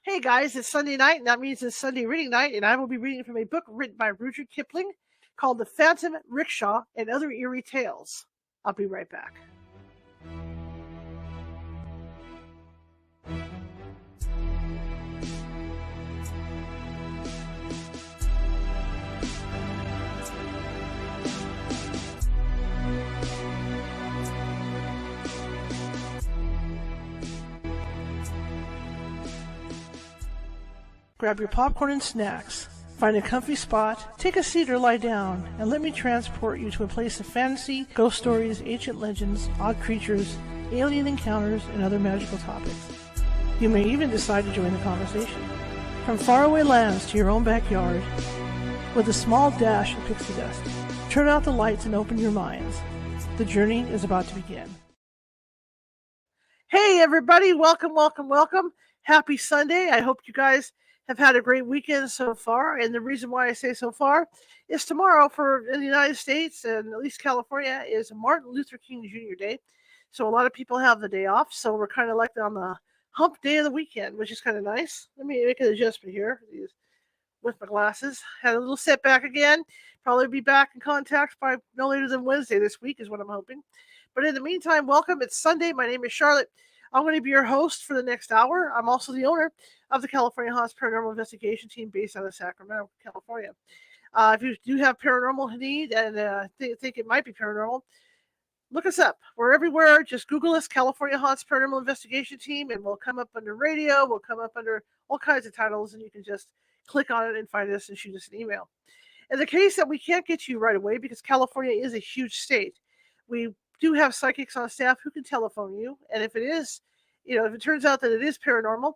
Hey guys, it's Sunday night, and that means it's Sunday reading night, and I will be reading from a book written by Rudyard Kipling called The Phantom Rickshaw and Other Eerie Tales. I'll be right back. Grab your popcorn and snacks. Find a comfy spot, take a seat or lie down, and let me transport you to a place of fantasy, ghost stories, ancient legends, odd creatures, alien encounters, and other magical topics. You may even decide to join the conversation. From faraway lands to your own backyard, with a small dash of pixie dust. Turn out the lights and open your minds. The journey is about to begin. Hey everybody, welcome, welcome, welcome. Happy Sunday. I hope you guys have had a great weekend so far, and the reason why I say so far is tomorrow in the United States, and at least California, is Martin Luther King Jr. Day. So a lot of people have the day off, so we're kind of like on the hump day of the weekend, which is kind of nice. Let me make an adjustment here with my glasses. Had a little setback again. Probably be back in contact by no later than Wednesday this week is what I'm hoping. But in the meantime, welcome. It's Sunday. My name is Charlotte. I'm going to be your host for the next hour. I'm also the owner of the California Haunts Paranormal Investigation Team based out of Sacramento, California. If you do have paranormal need and think it might be paranormal, look us up. We're everywhere. Just Google us, California Haunts Paranormal Investigation Team, and we'll come up under radio. We'll come up under all kinds of titles, and you can just click on it and find us and shoot us an email. In the case that we can't get to you right away, because California is a huge state, we do have psychics on staff who can telephone you, and if it is, if it turns out that it is paranormal,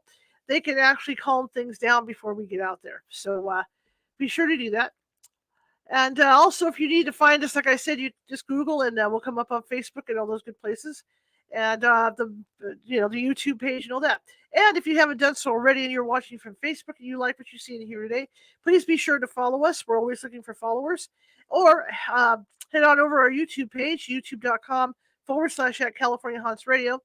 they can actually calm things down before we get out there. So be sure to do that. And also, if you need to find us, like I said, you just Google, and we'll come up on Facebook and all those good places, and the YouTube page and all that. And if you haven't done so already, and you're watching from Facebook and you like what you see and hear today, please be sure to follow us. We're always looking for followers, or head on over our YouTube page, youtube.com/at California Haunts Radio.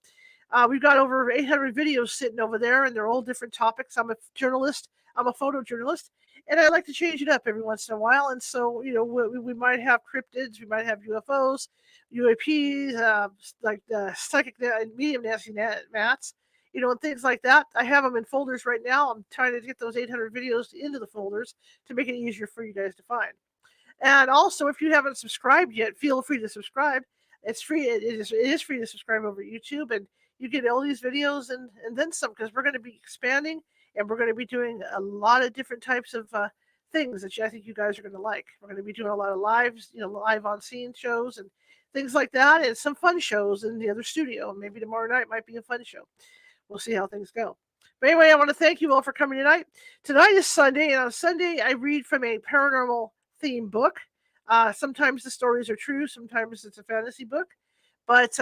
We've got over 800 videos sitting over there, and they're all different topics. I'm a journalist. I'm a photojournalist, and I like to change it up every once in a while. And so, we might have cryptids, we might have UFOs, UAPs, like psychic medium Nancy Mats, and things like that. I have them in folders right now. I'm trying to get those 800 videos into the folders to make it easier for you guys to find. And also, if you haven't subscribed yet, feel free to subscribe. It's free. It is free to subscribe over YouTube, and you get all these videos and then some, because we're going to be expanding, and we're going to be doing a lot of different types of things that I think you guys are going to like. We're going to be doing a lot of lives, live on scene shows and things like that, and some fun shows in the other studio. Maybe tomorrow night might be a fun show. We'll see how things go. But anyway, I want to thank you all for coming tonight. Tonight is Sunday, and on Sunday I read from a paranormal theme book. Sometimes the stories are true, sometimes it's a fantasy book. But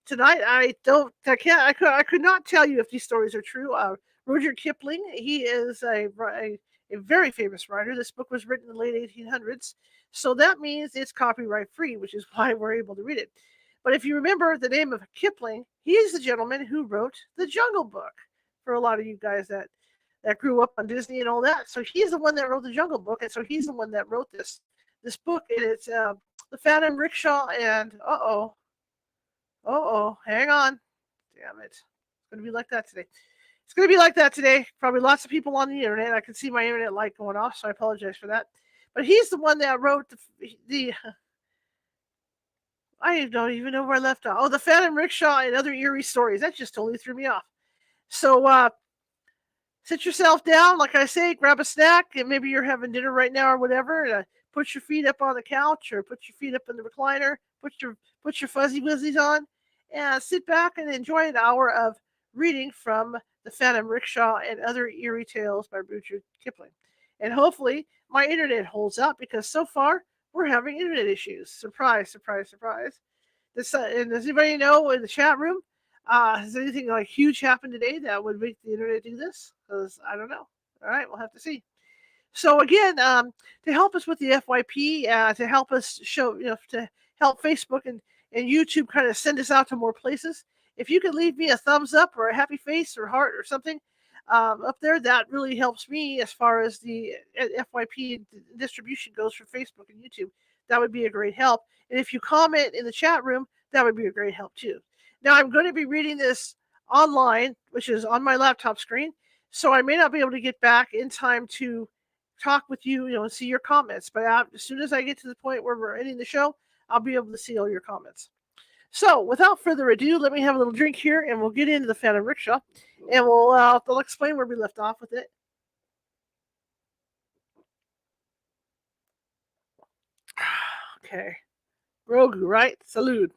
tonight I could not tell you if these stories are true. Rudyard Kipling, he is a very famous writer. This book was written in the late 1800s, so that means it's copyright free, which is why we're able to read it. But if you remember the name of Kipling, he is the gentleman who wrote The Jungle Book. For a lot of you guys that grew up on Disney and all that, so he's the one that wrote The Jungle Book, and so he's the one that wrote this book, and it's The Phantom Rickshaw. And hang on, damn it, it's gonna be like that today. It's gonna be like that today. Probably lots of people on the internet. I can see my internet light going off, so I apologize for that. But he's the one that wrote the I don't even know where I left off. Oh, The Phantom Rickshaw and Other Eerie Stories. That just totally threw me off. So sit yourself down, like I say, grab a snack, and maybe you're having dinner right now or whatever. And, put your feet up on the couch, or put your feet up in the recliner. Put your fuzzy wuzzies on, and sit back and enjoy an hour of reading from The Phantom Rickshaw and Other Eerie Tales by Rudyard Kipling. And hopefully my internet holds up, because so far we're having internet issues. Surprise, surprise, surprise. And does anybody know in the chat room? Has anything like huge happened today that would make the internet do this? Because I don't know. All right, we'll have to see. So again, to help us with the FYP, to help us show, to help Facebook and YouTube kind of send us out to more places, if you could leave me a thumbs up or a happy face or heart or something, up there. That really helps me as far as the FYP distribution goes for Facebook and YouTube. That would be a great help. And if you comment in the chat room, that would be a great help too. Now, I'm going to be reading this online, which is on my laptop screen, so I may not be able to get back in time to talk with you, and see your comments. But as soon as I get to the point where we're ending the show, I'll be able to see all your comments. So, without further ado, let me have a little drink here, and we'll get into the Phantom Rickshaw, and I'll explain where we left off with it. Okay, Grogu, right? Salute.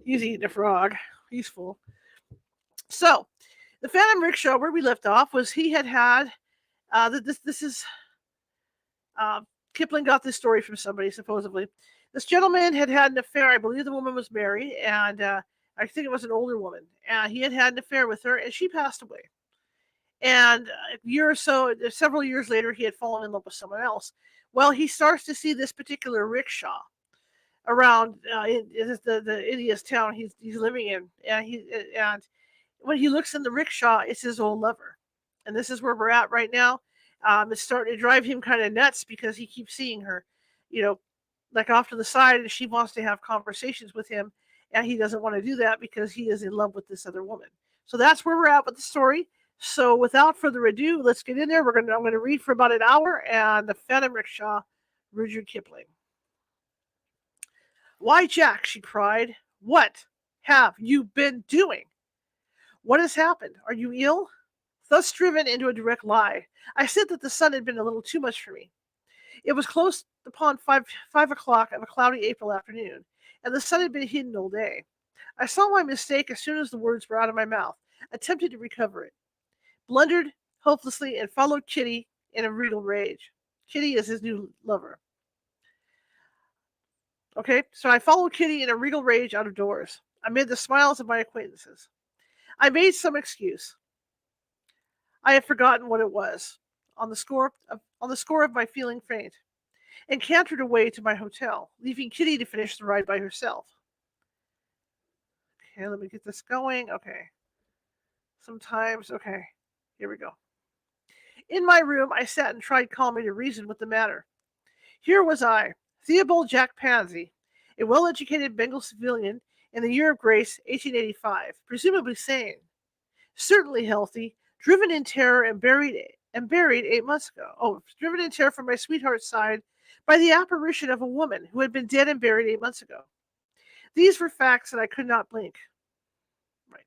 He's eating a frog. He's full. So, the Phantom Rickshaw, where we left off, was he had this is Kipling got this story from somebody, supposedly. This gentleman had an affair. I believe the woman was married, and I think it was an older woman. And he had an affair with her, and she passed away. And a year or so, several years later, he had fallen in love with someone else. Well, he starts to see this particular rickshaw around the India's town he's living in, and when he looks in the rickshaw, it's his old lover, and this is where we're at right now. It's starting to drive him kind of nuts because he keeps seeing her, you know, like off to the side, and she wants to have conversations with him, and he doesn't want to do that because he is in love with this other woman. So that's where we're at with the story. So without further ado, let's get in there. I'm going to read for about an hour, and the Phantom Rickshaw, Rudyard Kipling. Why, Jack, she cried. What have you been doing? What has happened? Are you ill? Thus driven into a direct lie, I said that the sun had been a little too much for me. It was close upon 5 o'clock of a cloudy April afternoon, and the sun had been hidden all day. I saw my mistake as soon as the words were out of my mouth, attempted to recover it, blundered hopelessly, and followed Kitty in a regal rage. Kitty is his new lover. Okay, so I followed Kitty in a regal rage out of doors, amid the smiles of my acquaintances. I made some excuse. I had forgotten what it was, on the score of my feeling faint, and cantered away to my hotel, leaving Kitty to finish the ride by herself. Okay, let me get this going. Okay. Okay, here we go. In my room, I sat and tried calmly to reason with the matter. Here was I, Theobald Jack Pansy, a well-educated Bengal civilian in the year of grace 1885, presumably sane, certainly healthy, driven in terror and buried 8 months ago. Oh, driven in terror from my sweetheart's side by the apparition of a woman who had been dead and buried 8 months ago. These were facts that I could not blink. Right.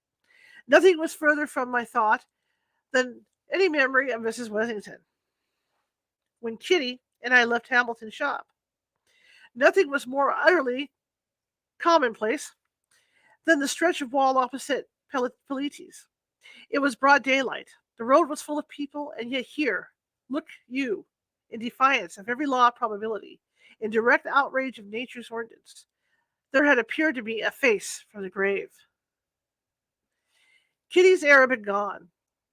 Nothing was further from my thought than any memory of Mrs. Wessington when Kitty and I left Hamilton's shop. Nothing was more utterly commonplace than the stretch of wall opposite Peliti's. It was broad daylight. The road was full of people, and yet here, look you, in defiance of every law of probability, in direct outrage of nature's ordinance, there had appeared to me a face from the grave. Kitty's Arab had gone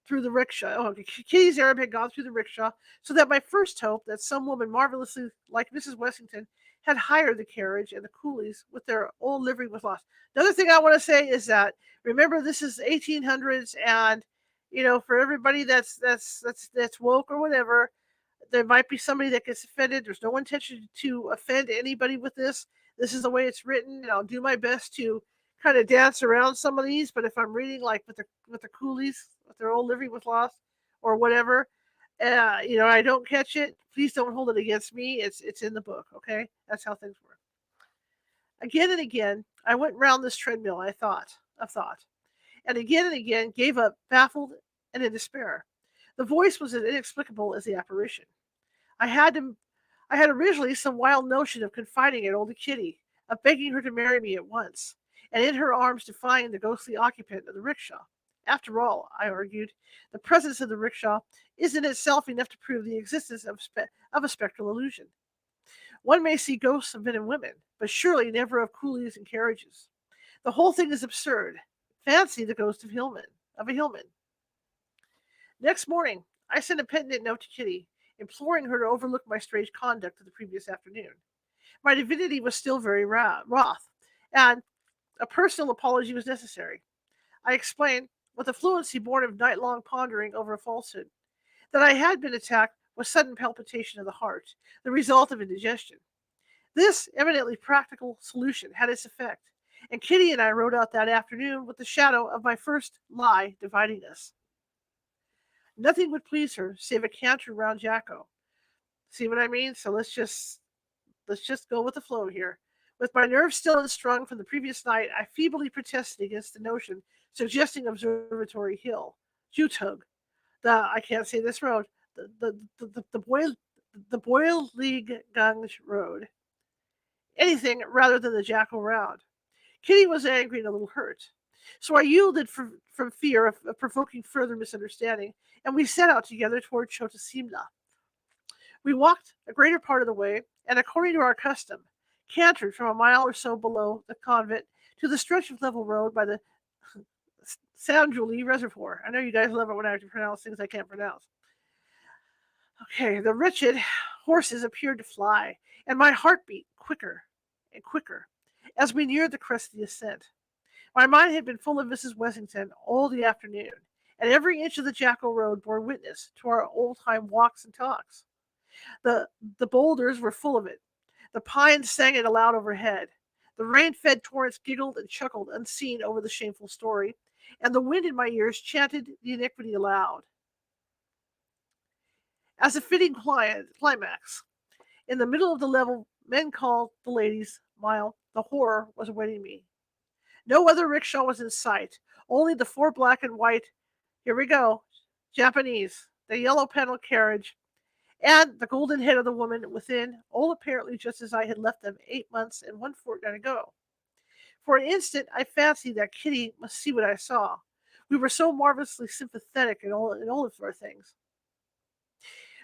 through the rickshaw. Oh, Kitty's Arab had gone through the rickshaw, so that my first hope that some woman marvelously like Mrs. Wessington had hired the carriage and the coolies with their old livery was lost. Another thing I want to say is that remember this is 1800s, and for everybody that's woke or whatever, there might be somebody that gets offended. There's no intention to offend anybody with this. This is the way it's written, and I'll do my best to kind of dance around some of these. But if I'm reading like with the coolies, with their old livery was lost or whatever, I don't catch it, please don't hold it against me. It's in the book, okay? That's how things work. Again and again, I went round this treadmill. I thought, and again gave up, baffled and in despair. The voice was as inexplicable as the apparition. I had originally some wild notion of confiding in old Kitty, of begging her to marry me at once, and in her arms to find the ghostly occupant of the rickshaw. After all, I argued, the presence of the rickshaw is in itself enough to prove the existence of a spectral illusion. One may see ghosts of men and women, but surely never of coolies and carriages. The whole thing is absurd. Fancy the ghost of a Hillman. Next morning, I sent a penitent note to Kitty, imploring her to overlook my strange conduct of the previous afternoon. My divinity was still very wroth, and a personal apology was necessary. I explained with a fluency born of night-long pondering over a falsehood, that I had been attacked with sudden palpitation of the heart, the result of indigestion. This eminently practical solution had its effect, and Kitty and I rode out that afternoon with the shadow of my first lie dividing us. Nothing would please her save a canter round Jacko. See what I mean? So let's just go with the flow here. With my nerves still unstrung from the previous night, I feebly protested against the notion suggesting Observatory Hill, Jutug, I can't say this road, the Boyle League Gange Road. Anything rather than the Jackal Round. Kitty was angry and a little hurt. So I yielded from fear of provoking further misunderstanding, and we set out together toward Chota Simla. We walked a greater part of the way, and according to our custom, cantered from a mile or so below the convent to the stretch of level road by the Sanjuli Reservoir. I know you guys love it when I have to pronounce things I can't pronounce. Okay, the wretched horses appeared to fly, and my heart beat quicker and quicker as we neared the crest of the ascent. My mind had been full of Mrs. Wessington all the afternoon, and every inch of the Jackal Road bore witness to our old-time walks and talks. The boulders were full of it. The pines sang it aloud overhead. The rain-fed torrents giggled and chuckled unseen over the shameful story, and the wind in my ears chanted the iniquity aloud. As a fitting climax, in the middle of the level men called the ladies' mile, the horror was awaiting me. No other rickshaw was in sight, only the 4 black and white, here we go, Japanese, the yellow paneled carriage, and the golden head of the woman within, all apparently just as I had left them 8 months and 1 fortnight ago. For an instant I fancied that Kitty must see what I saw. We were so marvelously sympathetic in all of our things.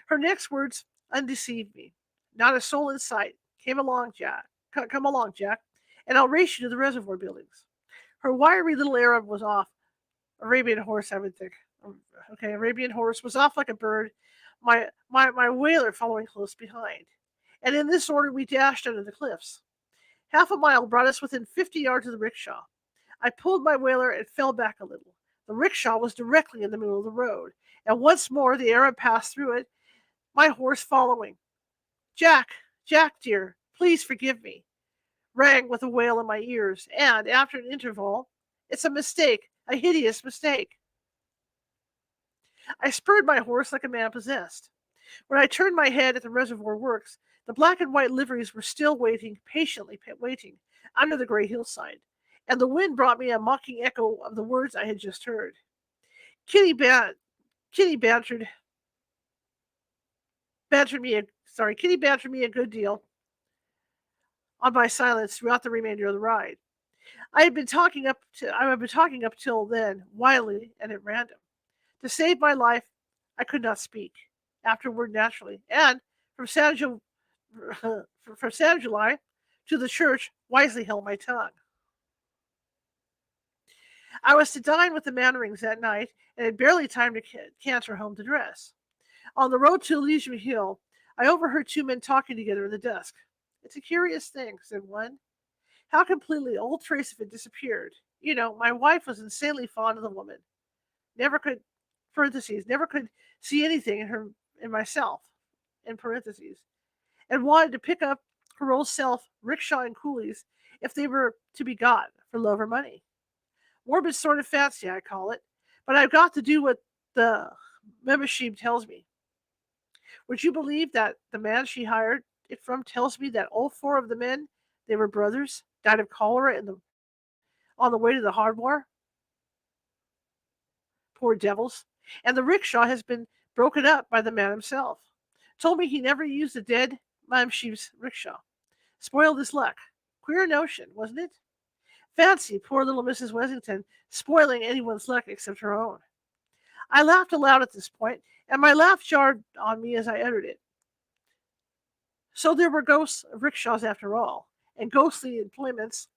Her next words undeceived me. Not a soul in sight. Come along, Jack, and I'll race you to the reservoir buildings. Her wiry little Arab was off. Arabian horse, I would think. Okay, Arabian horse was off like a bird, my whaler following close behind. And in this order we dashed under the cliffs. Half a mile brought us within 50 yards of the rickshaw. I pulled my whaler and fell back a little. The rickshaw was directly in the middle of the road, and once more the Arab passed through it, my horse following. Jack, dear, please forgive me, rang with a wail in my ears, and after an interval, it's a mistake, a hideous mistake. I spurred my horse like a man possessed. When I turned my head at the reservoir works, the black and white liveries were still patiently waiting, under the gray hillside, and the wind brought me a mocking echo of the words I had just heard. Kitty bantered me a good deal on my silence throughout the remainder of the ride. I had been talking up till then, wildly and at random. To save my life, I could not speak. Afterward, naturally, and from San July to the church, wisely held my tongue. I was to dine with the Mannerings that night, and had barely time to canter home to dress. On the road to Elysian Hill, I overheard 2 men talking together in the dusk. It's a curious thing, said one. How completely all trace of it disappeared. You know, my wife was insanely fond of the woman. Never could see anything in myself, in parentheses, and wanted to pick up her old self, rickshaw and coolies, if they were to be got for love or money. Morbid sort of fancy, I call it, but I've got to do what the membership tells me. Would you believe that the man she hired it from tells me that all 4 of the men, they were brothers, died of cholera on the way to the Hardwar? Poor devils. And the rickshaw has been broken up by the man himself. Told me he never used the dead Mamshib's rickshaw. Spoiled his luck. Queer notion, wasn't it? Fancy poor little Mrs. Wessington spoiling anyone's luck except her own. I laughed aloud at this point, and my laugh jarred on me as I uttered it. So there were ghosts of rickshaws after all, and ghostly employments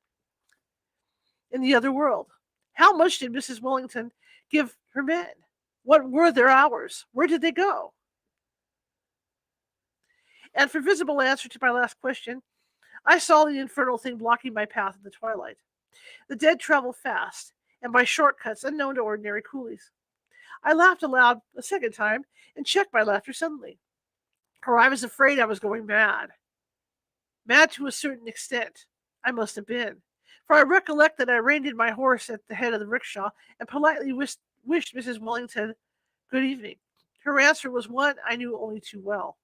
in the other world. How much did Mrs. Wellington give her men? What were their hours? Where did they go? And for visible answer to my last question, I saw the infernal thing blocking my path in the twilight. The dead travel fast, and by shortcuts unknown to ordinary coolies. I laughed aloud a second time and checked my laughter suddenly, for I was afraid I was going mad. Mad to a certain extent, I must have been, for I recollect that I reined in my horse at the head of the rickshaw and politely wished Mrs. Wellington good evening. Her answer was one I knew only too well.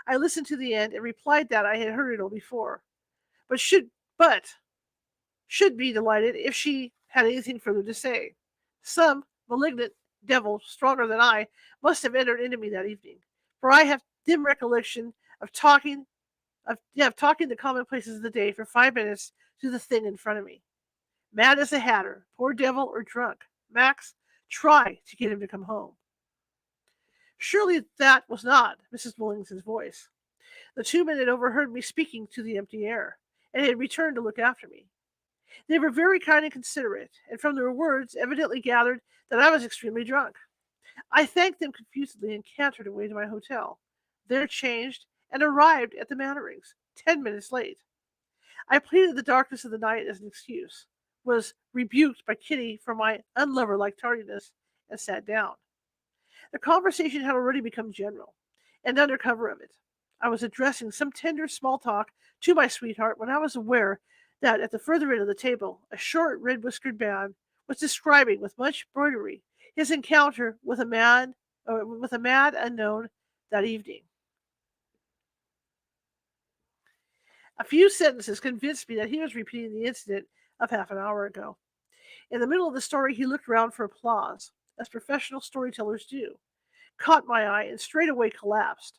I listened to the end and replied that I had heard it all before, but should be delighted if she had anything further to say. Some malignant devil, stronger than I, must have entered into me that evening, for I have dim recollection of talking the commonplaces of the day for 5 minutes to the thing in front of me. Mad as a hatter, poor devil, or drunk. Max, try to get him to come home. Surely that was not Mrs. Willings's voice. The two men had overheard me speaking to the empty air, and had returned to look after me. They were very kind and considerate, and from their words evidently gathered that I was extremely drunk. I thanked them confusedly and cantered away to my hotel. There changed and arrived at the Mannerings, 10 minutes late. I pleaded the darkness of the night as an excuse, was rebuked by Kitty for my unlover-like tardiness, and sat down. The conversation had already become general, and under cover of it, I was addressing some tender small talk to my sweetheart when I was aware that at the further end of the table a short red-whiskered man was describing with much embroidery his encounter with a mad unknown that evening. A few sentences convinced me that he was repeating the incident of half an hour ago. In the middle of the story, he looked round for applause, as professional storytellers do, caught my eye, and straightway collapsed.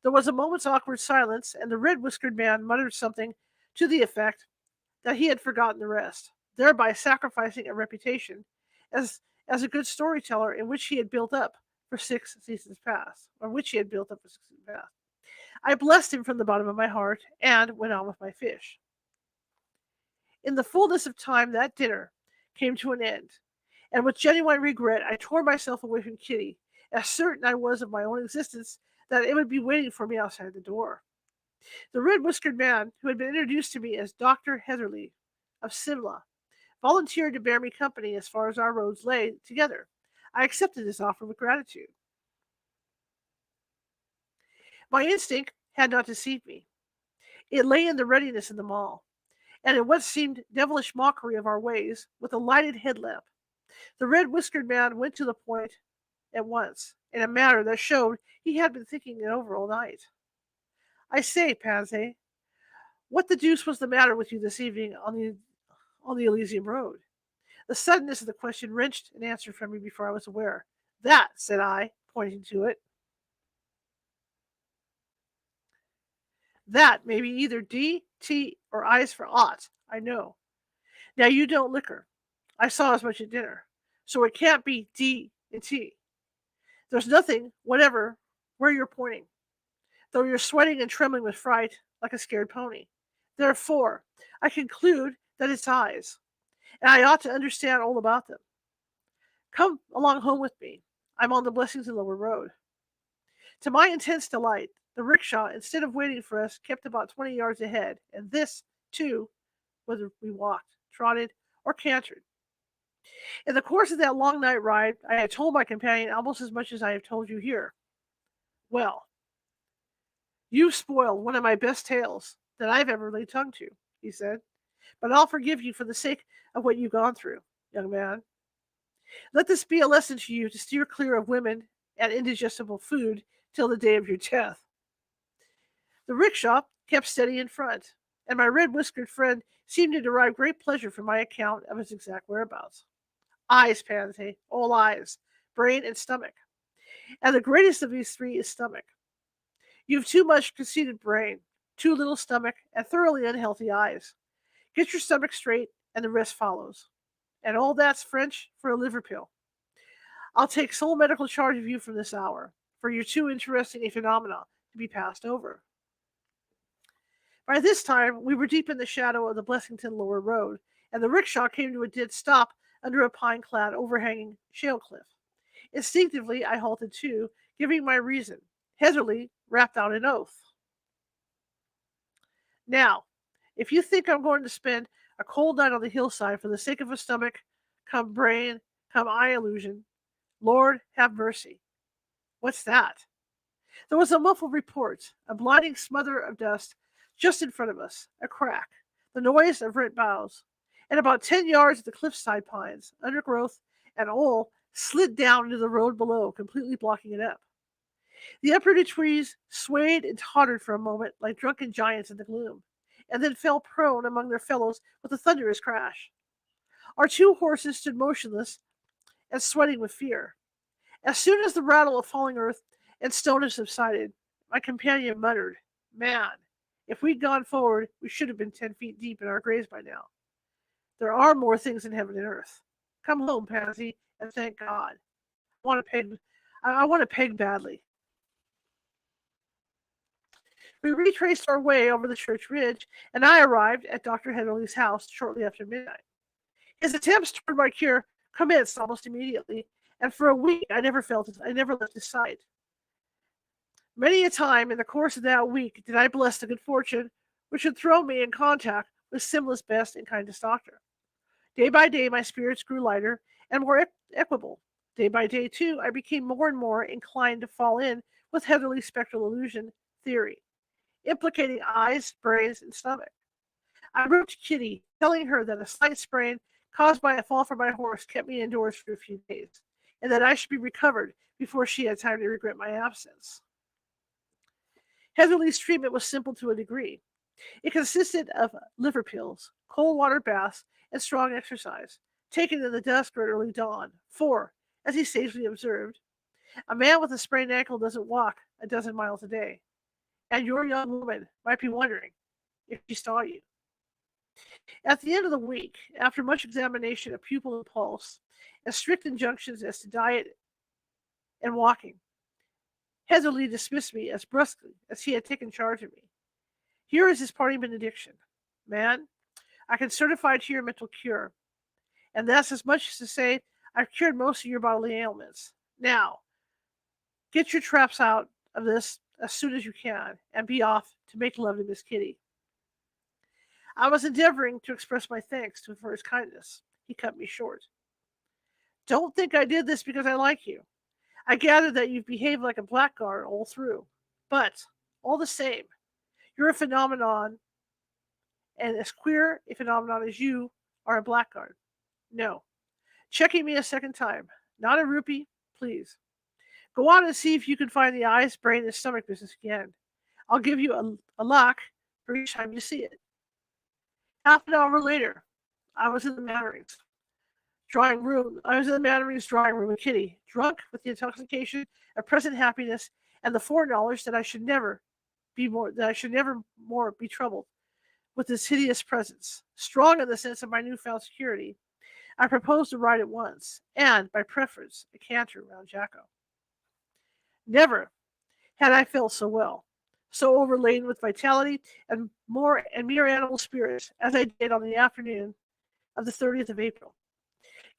There was a moment's awkward silence, and the red-whiskered man muttered something to the effect that he had forgotten the rest, thereby sacrificing a reputation as a good storyteller in which he had built up for 6 seasons past, or which he had built up for 6 seasons past. I blessed him from the bottom of my heart, and went on with my fish. In the fullness of time, that dinner came to an end, and with genuine regret I tore myself away from Kitty, as certain I was of my own existence that it would be waiting for me outside the door. The red-whiskered man, who had been introduced to me as Dr. Heatherley of Simla, volunteered to bear me company as far as our roads lay together. I accepted his offer with gratitude. My instinct had not deceived me. It lay in the readiness in the mall, and in what seemed devilish mockery of our ways, with a lighted headlamp. The red-whiskered man went to the point at once, in a manner that showed he had been thinking it over all night. I say, Pansy, what the deuce was the matter with you this evening on the Elysium Road? The suddenness of the question wrenched an answer from me before I was aware. That, said I, pointing to it, that may be either D, T, or I's for aught, I know. Now you don't liquor. I saw as much at dinner. So it can't be D and T. There's nothing whatever where you're pointing, though you're sweating and trembling with fright like a scared pony. Therefore, I conclude that it's eyes, and I ought to understand all about them. Come along home with me. I'm on the Blessington Lower Road. To my intense delight, the rickshaw, instead of waiting for us, kept about 20 yards ahead, and this, too, whether we walked, trotted, or cantered. In the course of that long night ride, I had told my companion almost as much as I have told you here. Well, you've spoiled one of my best tales that I've ever laid tongue to, he said, but I'll forgive you for the sake of what you've gone through, young man. Let this be a lesson to you to steer clear of women and indigestible food till the day of your death. The rickshaw kept steady in front, and my red-whiskered friend seemed to derive great pleasure from my account of his exact whereabouts. Eyes, Pansy, all eyes, brain and stomach. And the greatest of these three is stomach. You've too much conceited brain, too little stomach, and thoroughly unhealthy eyes. Get your stomach straight, and the rest follows. And all that's French for a liver pill. I'll take sole medical charge of you from this hour, for you're too interesting a phenomenon to be passed over. By this time, we were deep in the shadow of the Blessington Lower Road, and the rickshaw came to a dead stop under a pine-clad, overhanging shale cliff. Instinctively, I halted too, giving my reason. Heatherley rapped out an oath. Now, if you think I'm going to spend a cold night on the hillside for the sake of a stomach, come brain, come eye illusion. Lord, have mercy. What's that? There was a muffled report, a blinding smother of dust just in front of us, a crack, the noise of rent boughs, and about 10 yards of the cliffside pines, undergrowth, and all slid down into the road below, completely blocking it up. The uprooted trees swayed and tottered for a moment like drunken giants in the gloom, and then fell prone among their fellows with a thunderous crash. Our two horses stood motionless and sweating with fear. As soon as the rattle of falling earth and stone had subsided, my companion muttered, "Man, if we'd gone forward, we should have been 10 feet deep in our graves by now. There are more things in heaven and earth. Come home, Pansy, and thank God. I want to peg, I want to peg badly." We retraced our way over the church ridge, and I arrived at Dr. Heatherley's house shortly after midnight. His attempts toward my cure commenced almost immediately, and for a week I never left his sight. Many a time in the course of that week did I bless the good fortune which had thrown me in contact with Simla's best and kindest doctor. Day by day my spirits grew lighter and more equable. Day by day, too, I became more and more inclined to fall in with Heatherley's spectral illusion theory, implicating eyes, brains, and stomach. I wrote to Kitty, telling her that a slight sprain caused by a fall from my horse kept me indoors for a few days, and that I should be recovered before she had time to regret my absence. Heatherley's treatment was simple to a degree. It consisted of liver pills, cold water baths, and strong exercise, taken in the dusk or early dawn. For, as he sagely observed, a man with a sprained ankle doesn't walk a dozen miles a day. And your young woman might be wondering if she saw you. At the end of the week, after much examination of pupil and pulse, and strict injunctions as to diet and walking, Heatherley dismissed me as brusquely as he had taken charge of me. Here is his parting benediction. Man, I can certify to your mental cure, and that's as much as to say I've cured most of your bodily ailments. Now, get your traps out of this as soon as you can, and be off to make love to Miss Kitty. I was endeavoring to express my thanks to him for his kindness. He cut me short. Don't think I did this because I like you. I gather that you've behaved like a blackguard all through. But, all the same, you're a phenomenon, and as queer a phenomenon as you are a blackguard. No. Checking me a second time. Not a rupee, please. Go on and see if you can find the eyes, brain, and stomach business again. I'll give you a lakh for each time you see it. Half an hour later, I was in the Mannerings' drawing room. I was in the Mannerings' drawing room with Kitty, drunk with the intoxication of present happiness and the foreknowledge that I should never more be troubled with this hideous presence. Strong in the sense of my newfound security, I proposed to ride at once, and, by preference, a canter round Jacko. Never had I felt so well, so overladen with vitality and mere animal spirits as I did on the afternoon of the 30th of April.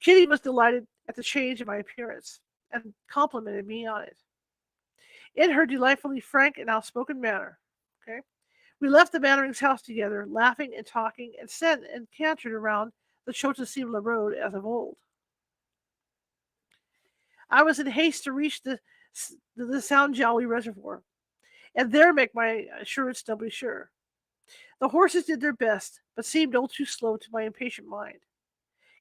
Kitty was delighted at the change in my appearance and complimented me on it. In her delightfully frank and outspoken manner, we left the Mannerings' house together, laughing and talking, and cantered around the Chota Simla road as of old. I was in haste to reach the Sound Jolly Reservoir, and there make my assurance doubly sure. The horses did their best, but seemed all too slow to my impatient mind.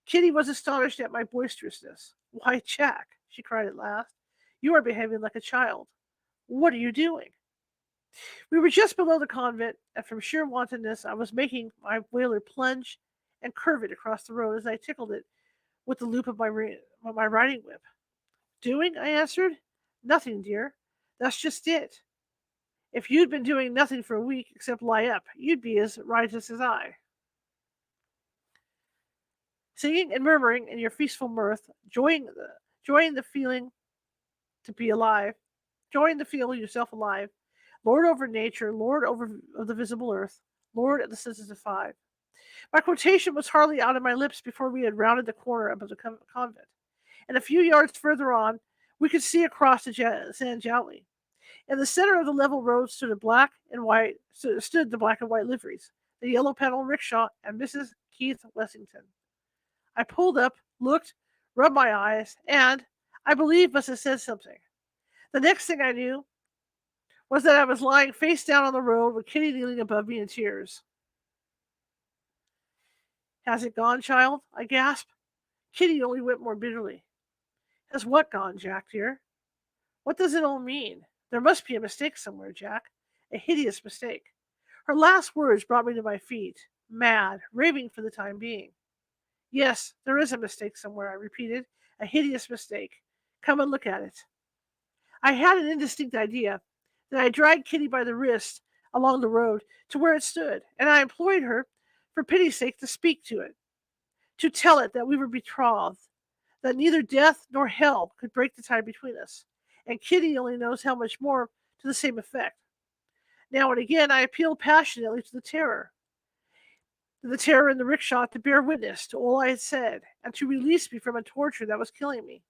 Kitty was astonished at my boisterousness. "Why, Jack," she cried at last, "you are behaving like a child. What are you doing?" We were just below the convent, and from sheer wantonness I was making my whaler plunge and curve it across the road as I tickled it with the loop of my riding whip. "Doing?" I answered. "Nothing, dear. That's just it. If you'd been doing nothing for a week except lie up, you'd be as riotous as I. Singing and murmuring in your feastful mirth, enjoying the feeling to be alive, enjoying the feel yourself alive, Lord over nature, Lord of the visible earth, Lord of the senses of five." My quotation was hardly out of my lips before we had rounded the corner of the convent, and a few yards further on we could see across the San Jolly. In the center of the level road stood the black and white liveries, the yellow Phantom Rickshaw and Mrs. Keith Wessington. I pulled up, looked, rubbed my eyes, and, I believe, must have said something. The next thing I knew was that I was lying face down on the road with Kitty kneeling above me in tears. Has it gone, child? I gasped. Kitty only wept more bitterly. Has what gone, Jack, dear? What does it all mean? There must be a mistake somewhere, Jack. A hideous mistake. Her last words brought me to my feet, mad, raving for the time being. Yes, there is a mistake somewhere, I repeated. A hideous mistake. Come and look at it. I had an indistinct idea that I dragged Kitty by the wrist along the road to where it stood, and I implored her, for pity's sake, to speak to it, to tell it that we were betrothed, that neither death nor hell could break the tie between us, and Kitty only knows how much more to the same effect. Now and again I appealed passionately to the terror in the rickshaw to bear witness to all I had said, and to release me from a torture that was killing me.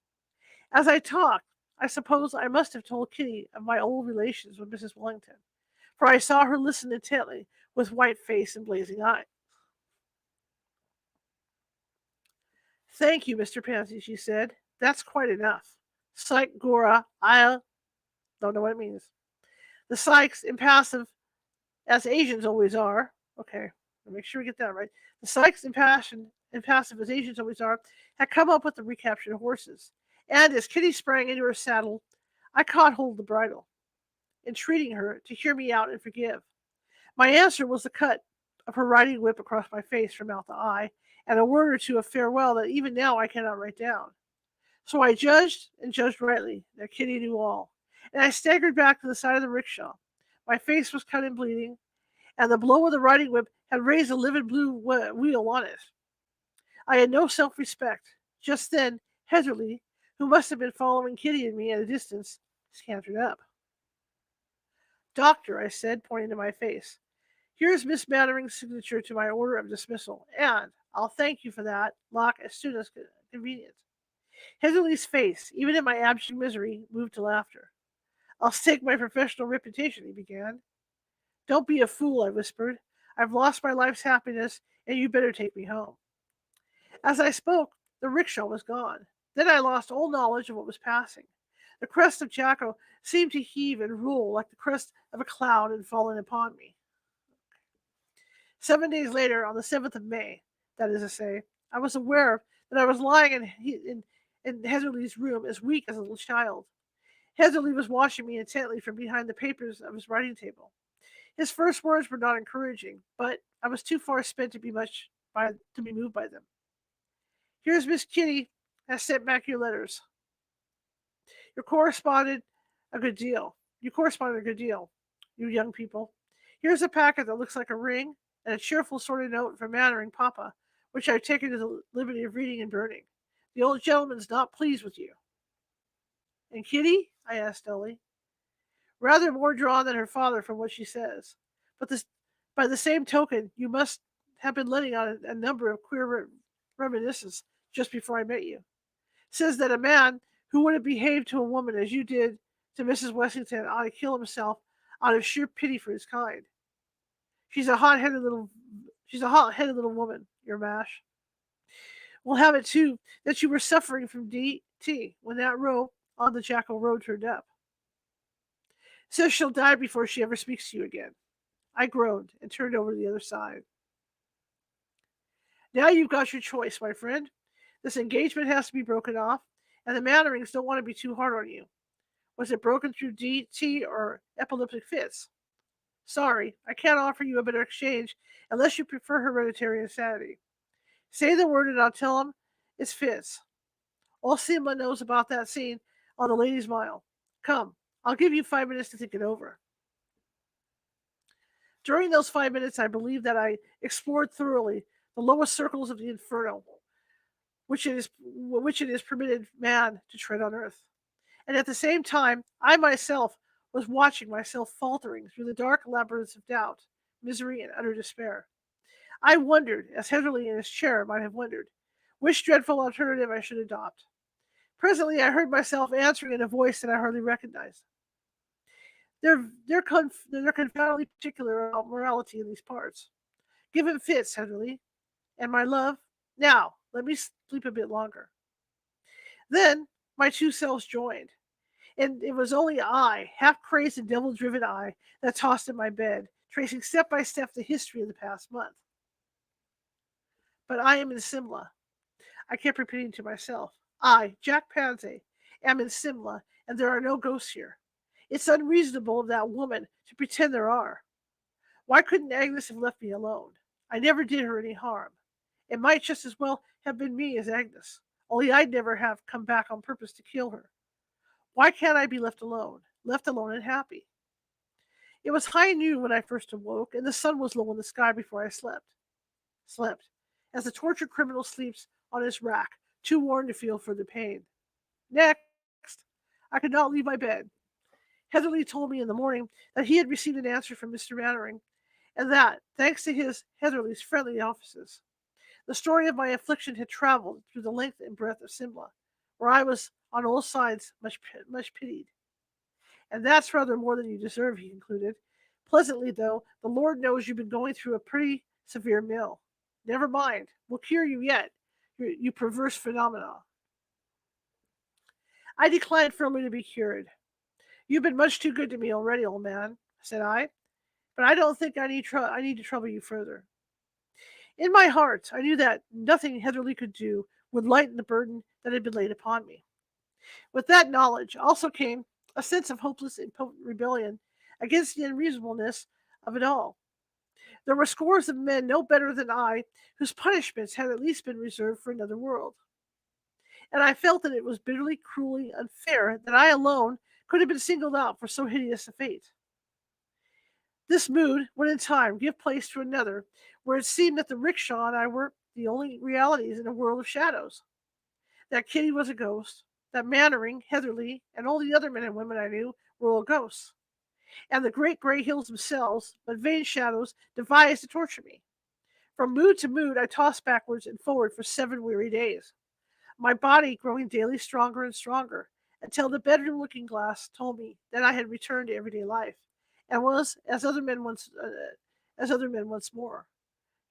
As I talked, I suppose I must have told Kitty of my old relations with Mrs. Wellington, for I saw her listen intently with white face and blazing eye. Thank you, Mr. Pansy, she said. That's quite enough. Psych Gora, I don't know what it means. The psychs, impassive, as Asians always are. Okay, make sure we get that right. The psychs, impassive, as Asians always are, had come up with the recaptured horses. And as Kitty sprang into her saddle, I caught hold of the bridle, entreating her to hear me out and forgive. My answer was the cut of her riding whip across my face from mouth to eye, and a word or two of farewell that even now I cannot write down. So I judged, and judged rightly, that Kitty knew all, and I staggered back to the side of the rickshaw. My face was cut and bleeding, and the blow of the riding whip had raised a livid blue wheal on it. I had no self-respect. Just then, Heatherly, who must have been following Kitty and me at a distance, scampered up. Doctor, I said, pointing to my face, here's Miss Mannering's signature to my order of dismissal, and I'll thank you for that lock as soon as convenient. Heatherly's face, even in my abject misery, moved to laughter. I'll stake my professional reputation, he began. Don't be a fool, I whispered. I've lost my life's happiness, and you better take me home. As I spoke, the rickshaw was gone. Then I lost all knowledge of what was passing. The crest of Jacko seemed to heave and roll like the crest of a cloud and fallen upon me. 7 days later, on the 7th of May, that is to say, I was aware that I was lying in Heatherly's room as weak as a little child. Heatherly was watching me intently from behind the papers of his writing table. His first words were not encouraging, but I was too far spent to be moved by them. Here's Miss Kitty has sent back your letters. You corresponded a good deal. You young people. Here's a packet that looks like a ring and a cheerful sort of note from Mannering Papa, which I've taken to the liberty of reading and burning. The old gentleman's not pleased with you. And Kitty? I asked dully. Rather more drawn than her father from what she says. But by the same token, you must have been letting out a number of queer reminiscences just before I met you. Says that a man who would have behaved to a woman as you did to Mrs. Wessington ought to kill himself out of sheer pity for his kind. She's a hot-headed little woman, your mash. We'll have it too that you were suffering from DT when that row on the Jackal Road turned up. Says she'll die before she ever speaks to you again. I groaned and turned over to the other side. Now you've got your choice, my friend. This engagement has to be broken off, and the Mannerings don't want to be too hard on you. Was it broken through DT or epileptic fits? Sorry, I can't offer you a better exchange unless you prefer hereditary insanity. Say the word and I'll tell him it's fits. All Simba knows about that scene on the Ladies' Mile. Come, I'll give you 5 minutes to think it over. During those 5 minutes, I believe that I explored thoroughly the lowest circles of the inferno, which it is permitted man to tread on earth. And at the same time, I myself was watching myself faltering through the dark labyrinths of doubt, misery, and utter despair. I wondered, as Heatherly in his chair might have wondered, which dreadful alternative I should adopt. Presently, I heard myself answering in a voice that I hardly recognized. They're confoundedly particular about morality in these parts. Give him fits, Heatherly, and my love. Now, Let me sleep a bit longer. Then my two selves joined, and it was only I, half crazed and devil driven I, that tossed in my bed, tracing step by step the history of the past month. But I am in Simla. I kept repeating to myself. I, Jack Pansy, am in Simla, and there are no ghosts here. It's unreasonable of that woman to pretend there are. Why couldn't Agnes have left me alone? I never did her any harm. It might just as well have been me as Agnes, only I'd never have come back on purpose to kill her. Why can't I be left alone and happy? It was high noon when I first awoke, and the sun was low in the sky before I slept, as a tortured criminal sleeps on his rack, too worn to feel further pain. Next, I could not leave my bed. Heatherly told me in the morning that he had received an answer from Mr. Mannering, and that, thanks to Heatherly's friendly offices, the story of my affliction had traveled through the length and breadth of Simla, where I was on all sides much pitied. And that's rather more than you deserve, he concluded. Pleasantly, though, the Lord knows you've been going through a pretty severe mill. Never mind, we'll cure you yet, you perverse phenomena. I declined firmly to be cured. You've been much too good to me already, old man, said I, but I don't think I need to trouble you further. In my heart, I knew that nothing Heatherly could do would lighten the burden that had been laid upon me. With that knowledge also came a sense of hopeless impotent rebellion against the unreasonableness of it all. There were scores of men no better than I whose punishments had at least been reserved for another world. And I felt that it was bitterly, cruelly unfair that I alone could have been singled out for so hideous a fate. This mood would in time give place to another, where it seemed that the rickshaw and I were the only realities in a world of shadows. That Kitty was a ghost, that Mannering, Heatherly, and all the other men and women I knew were all ghosts, and the great gray hills themselves, but vain shadows devised to torture me. From mood to mood, I tossed backwards and forward for 7 weary days, my body growing daily stronger and stronger, until the bedroom looking glass told me that I had returned to everyday life, and was as other men once more.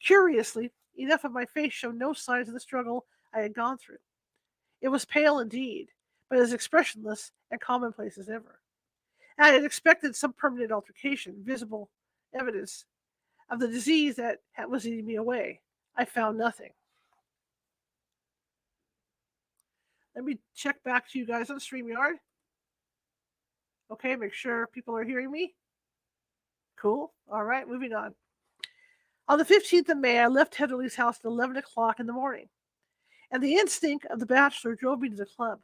Curiously enough, of my face showed no signs of the struggle I had gone through. It was pale indeed, but as expressionless and commonplace as ever. I had expected some permanent altercation, visible evidence of the disease that was eating me away. I found nothing. Let me check back to you guys on StreamYard. Okay, make sure people are hearing me. Cool. All right, moving on. On the 15th of May, I left Heatherly's house at 11 o'clock in the morning, and the instinct of the bachelor drove me to the club.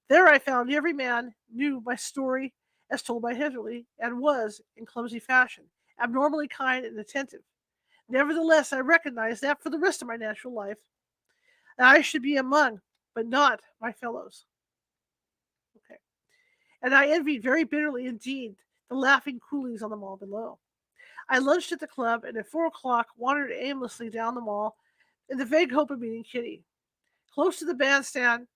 There I found every man knew my story as told by Heatherly, and was, in clumsy fashion, abnormally kind and attentive. Nevertheless, I recognized that for the rest of my natural life, I should be among, but not my fellows. Okay. And I envied very bitterly indeed the laughing coolies on the mall below. I lunched at the club, and at 4 o'clock wandered aimlessly down the mall in the vague hope of meeting Kitty. Close to the bandstand,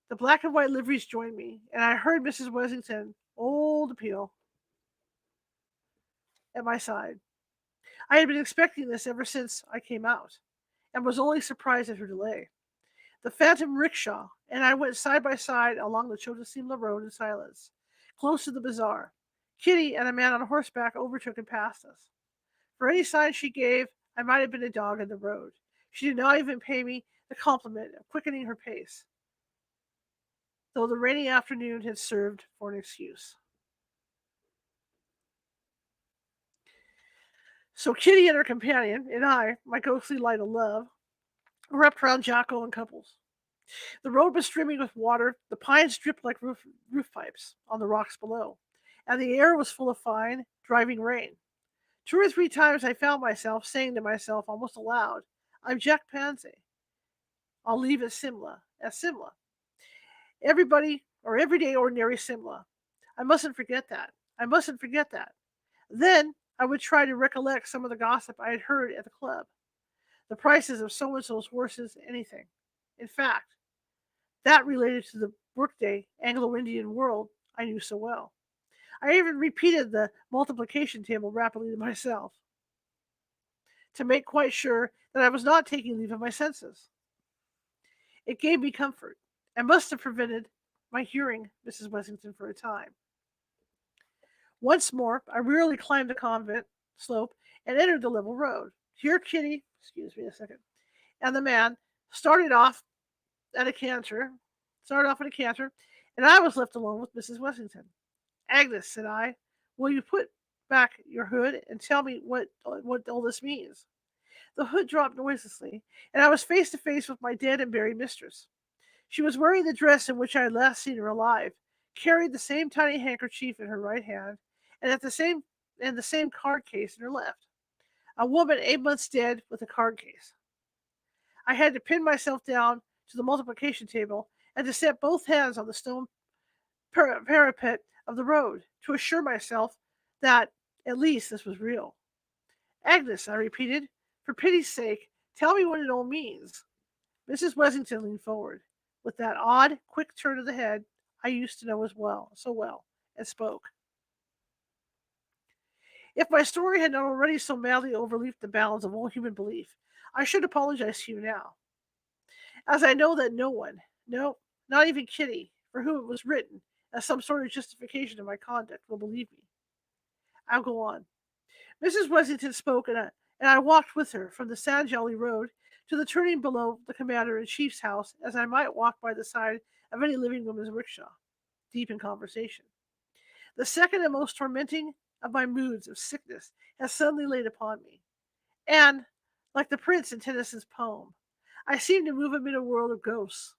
the black and white liveries joined me, and I heard Mrs. Wessington, old Appeal, at my side. I had been expecting this ever since I came out, and was only surprised at her delay. The Phantom Rickshaw and I went side by side along the Chotasimla Road in silence, close to the bazaar. Kitty and a man on horseback overtook and passed us. For any sign she gave, I might have been a dog in the road. She did not even pay me the compliment of quickening her pace, though the rainy afternoon had served for an excuse. So Kitty and her companion, and I, my ghostly light of love, wrapped around Jocko in couples. The road was streaming with water, the pines dripped like roof pipes on the rocks below, and the air was full of fine, driving rain. 2 or 3 times I found myself saying to myself almost aloud, I'm Jack Pansy. I'll leave as Simla. Everybody, or everyday ordinary Simla. I mustn't forget that. I mustn't forget that. Then I would try to recollect some of the gossip I had heard at the club. The prices of so-and-so's horses, anything. In fact, that related to the workday Anglo-Indian world I knew so well. I even repeated the multiplication table rapidly to myself, to make quite sure that I was not taking leave of my senses. It gave me comfort and must have prevented my hearing Mrs. Wessington for a time. Once more, I wearily climbed the convent slope and entered the level road. Here, Kitty, excuse me a second, and the man started off at a canter, started off at a canter, and I was left alone with Mrs. Wessington. Agnes, said I, will you put back your hood and tell me what all this means? The hood dropped noiselessly, and I was face to face with my dead and buried mistress. She was wearing the dress in which I had last seen her alive, carried the same tiny handkerchief in her right hand, and the same card case in her left. A woman 8 months dead with a card case. I had to pin myself down to the multiplication table and to set both hands on the stone parapet of the road to assure myself that at least this was real. Agnes, I repeated, for pity's sake, tell me what it all means. Mrs. Wessington leaned forward, with that odd, quick turn of the head I used to know so well, and spoke. If my story had not already so madly overleaped the bounds of all human belief, I should apologize to you now, as I know that no one, no, not even Kitty, for whom it was written as some sort of justification of my conduct, will believe me. I'll go on. Mrs. Wessington spoke, and I walked with her from the San Jolly Road to the turning below the commander-in-chief's house, as I might walk by the side of any living woman's rickshaw, deep in conversation. The second and most tormenting of my moods of sickness has suddenly laid upon me, and, like the prince in Tennyson's poem, I seemed to move amid a world of ghosts.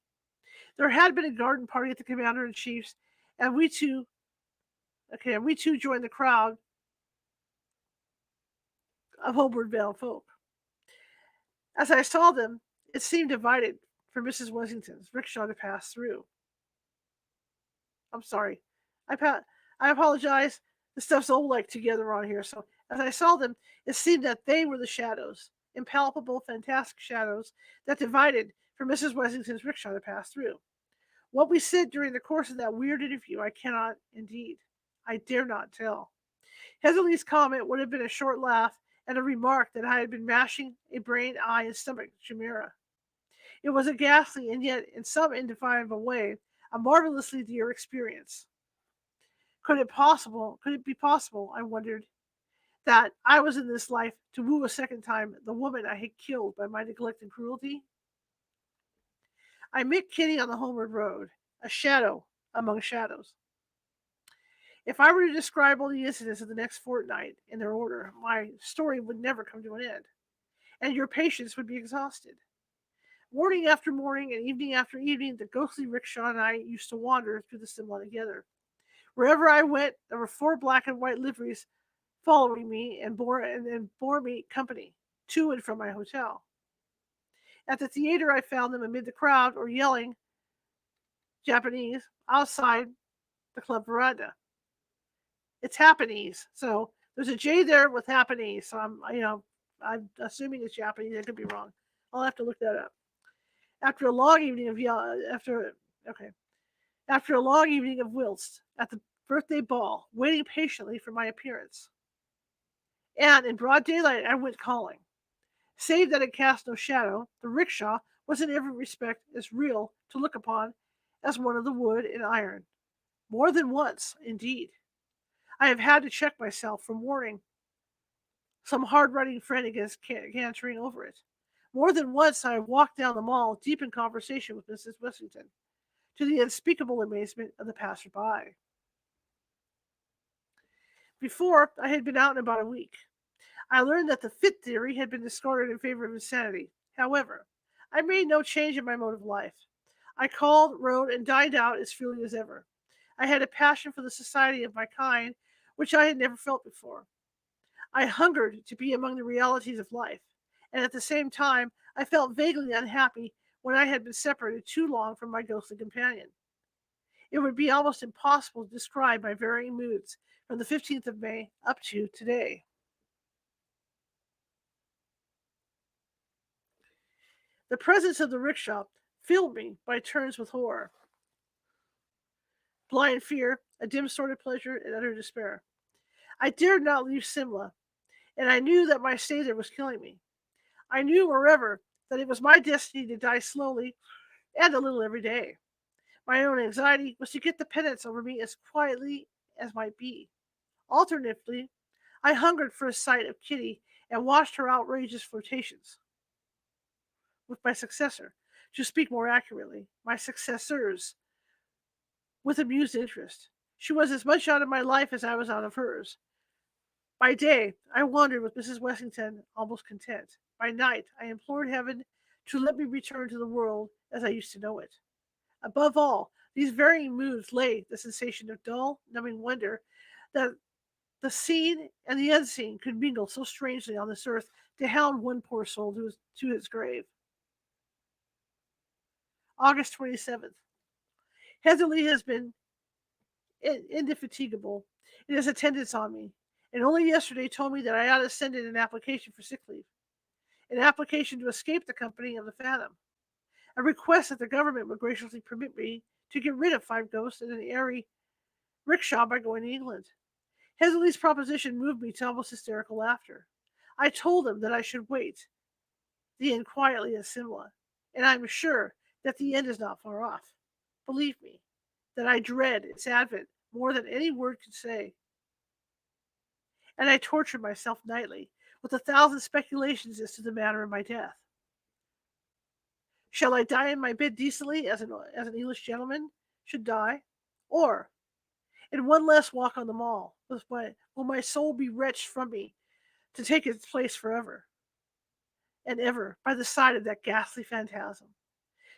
There had been a garden party at the commander-in-chief's, and we too joined the crowd of homeward bound folk. As I saw them, it seemed divided for Mrs. Wessington's rickshaw to pass through. I'm sorry. I apologize. The stuff's all like together on here. So as I saw them, it seemed that they were the shadows, impalpable, fantastic shadows that divided for Mrs. Wessington's rickshaw to pass through. What we said during the course of that weird interview, I cannot, indeed, I dare not tell. Heatherly's comment would have been a short laugh and a remark that I had been mashing a brain, eye, and stomach chimera. It was a ghastly and yet, in some indefinable way, a marvelously dear experience. Could it be possible, I wondered, that I was in this life to woo a second time the woman I had killed by my neglect and cruelty? I met Kitty on the homeward road, a shadow among shadows. If I were to describe all the incidents of the next fortnight in their order, my story would never come to an end, and your patience would be exhausted. Morning after morning and evening after evening, the ghostly rickshaw and I used to wander through the Simla together. Wherever I went, there were 4 black and white liveries following me and bore me company to and from my hotel. At the theater, I found them amid the crowd or yelling Japanese outside the club veranda. It's Japanese, so there's a J there with Japanese. So I'm assuming it's Japanese. I could be wrong. I'll have to look that up. After a long evening of after a long evening of whilst at the birthday ball, waiting patiently for my appearance, and in broad daylight, I went calling. Save that it cast no shadow, the rickshaw was in every respect as real to look upon as one of the wood and iron. More than once, indeed, I have had to check myself from warning some hard-riding friend against cantering over it. More than once I have walked down the mall deep in conversation with Mrs. Wessington, to the unspeakable amazement of the passer-by. Before, I had been out in about a week. I learned that the fit theory had been discarded in favor of insanity. However, I made no change in my mode of life. I called, rode, and dined out as freely as ever. I had a passion for the society of my kind, which I had never felt before. I hungered to be among the realities of life, and at the same time, I felt vaguely unhappy when I had been separated too long from my ghostly companion. It would be almost impossible to describe my varying moods from the 15th of May up to today. The presence of the rickshaw filled me by turns with horror, blind fear, a dim sort of pleasure, and utter despair. I dared not leave Simla, and I knew that my stay there was killing me. I knew, moreover, that it was my destiny to die slowly and a little every day. My own anxiety was to get the penance over me as quietly as might be. Alternatively, I hungered for a sight of Kitty and watched her outrageous flirtations with my successor. To speak more accurately, my successors, with amused interest. She was as much out of my life as I was out of hers. By day, I wandered with Mrs. Wessington, almost content. By night, I implored heaven to let me return to the world as I used to know it. Above all, these varying moods lay the sensation of dull, numbing wonder that the seen and the unseen could mingle so strangely on this earth to hound one poor soul to his grave. August 27th. Heatherly has been indefatigable in his attendance on me, and only yesterday told me that I ought to send in an application for sick leave, an application to escape the company of the Phantom, a request that the government would graciously permit me to get rid of 5 ghosts in an Eerie Rickshaw by going to England. Heatherly's proposition moved me to almost hysterical laughter. I told him that I should wait the end quietly at Simla, and I am sure that the end is not far off. Believe me, that I dread its advent more than any word could say, and I tortured myself nightly with 1,000 speculations as to the manner of my death. Shall I die in my bed decently, as an English gentleman should die? Or, in one last walk on the mall, will my soul be wrenched from me to take its place forever and ever by the side of that ghastly phantasm?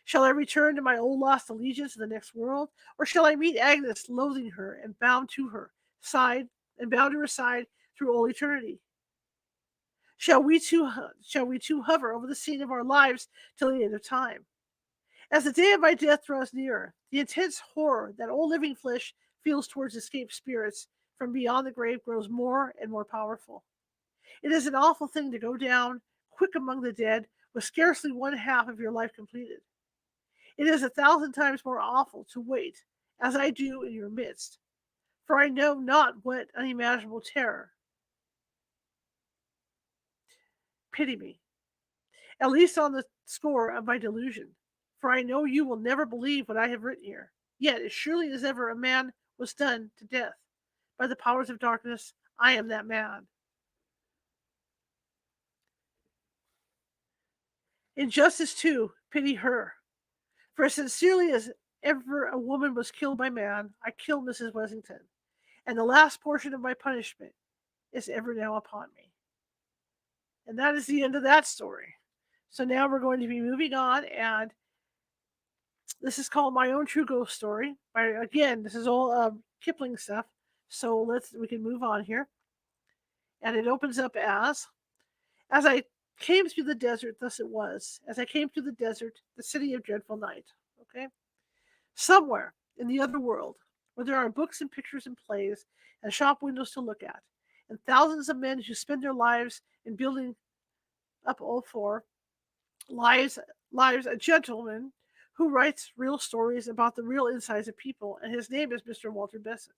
Shall I return to my old lost allegiance in the next world, or shall I meet Agnes, loathing her and bound to her side through all eternity? Shall we two hover over the scene of our lives till the end of time? As the day of my death draws nearer, the intense horror that all living flesh feels towards escaped spirits from beyond the grave grows more and more powerful. It is an awful thing to go down quick among the dead with scarcely one half of your life completed. It is 1,000 times more awful to wait, as I do in your midst, for I know not what unimaginable terror. Pity me, at least on the score of my delusion, for I know you will never believe what I have written here. Yet, as surely as ever a man was done to death by the powers of darkness, I am that man. In justice, too, pity her, for as sincerely as ever a woman was killed by man, I killed Mrs. Wessington, and the last portion of my punishment is ever now upon me. And that is the end of that story. So now we're going to be moving on, and this is called My Own True Ghost Story. Again, this is all Kipling stuff. So we can move on here. And it opens up as I came through the desert, thus it was. As I came through the desert, the city of dreadful night. Okay? Somewhere in the other world, where there are books and pictures and plays and shop windows to look at, and thousands of men who spend their lives in building up all four lives a gentleman who writes real stories about the real insides of people, and his name is Mr. Walter Besant.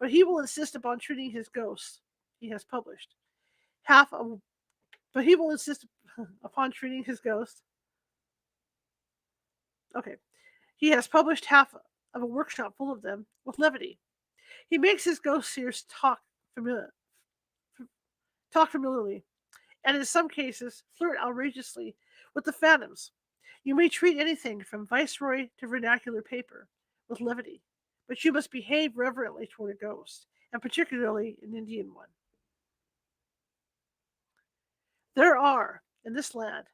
But he will insist upon treating his ghosts he has published half of but he will insist upon treating his ghost. Okay. He has published half of a workshop full of them with levity. He makes his ghost seers talk familiarly, and in some cases flirt outrageously with the phantoms. You may treat anything from viceroy to vernacular paper with levity, but you must behave reverently toward a ghost, and particularly an Indian one. There are, in this land,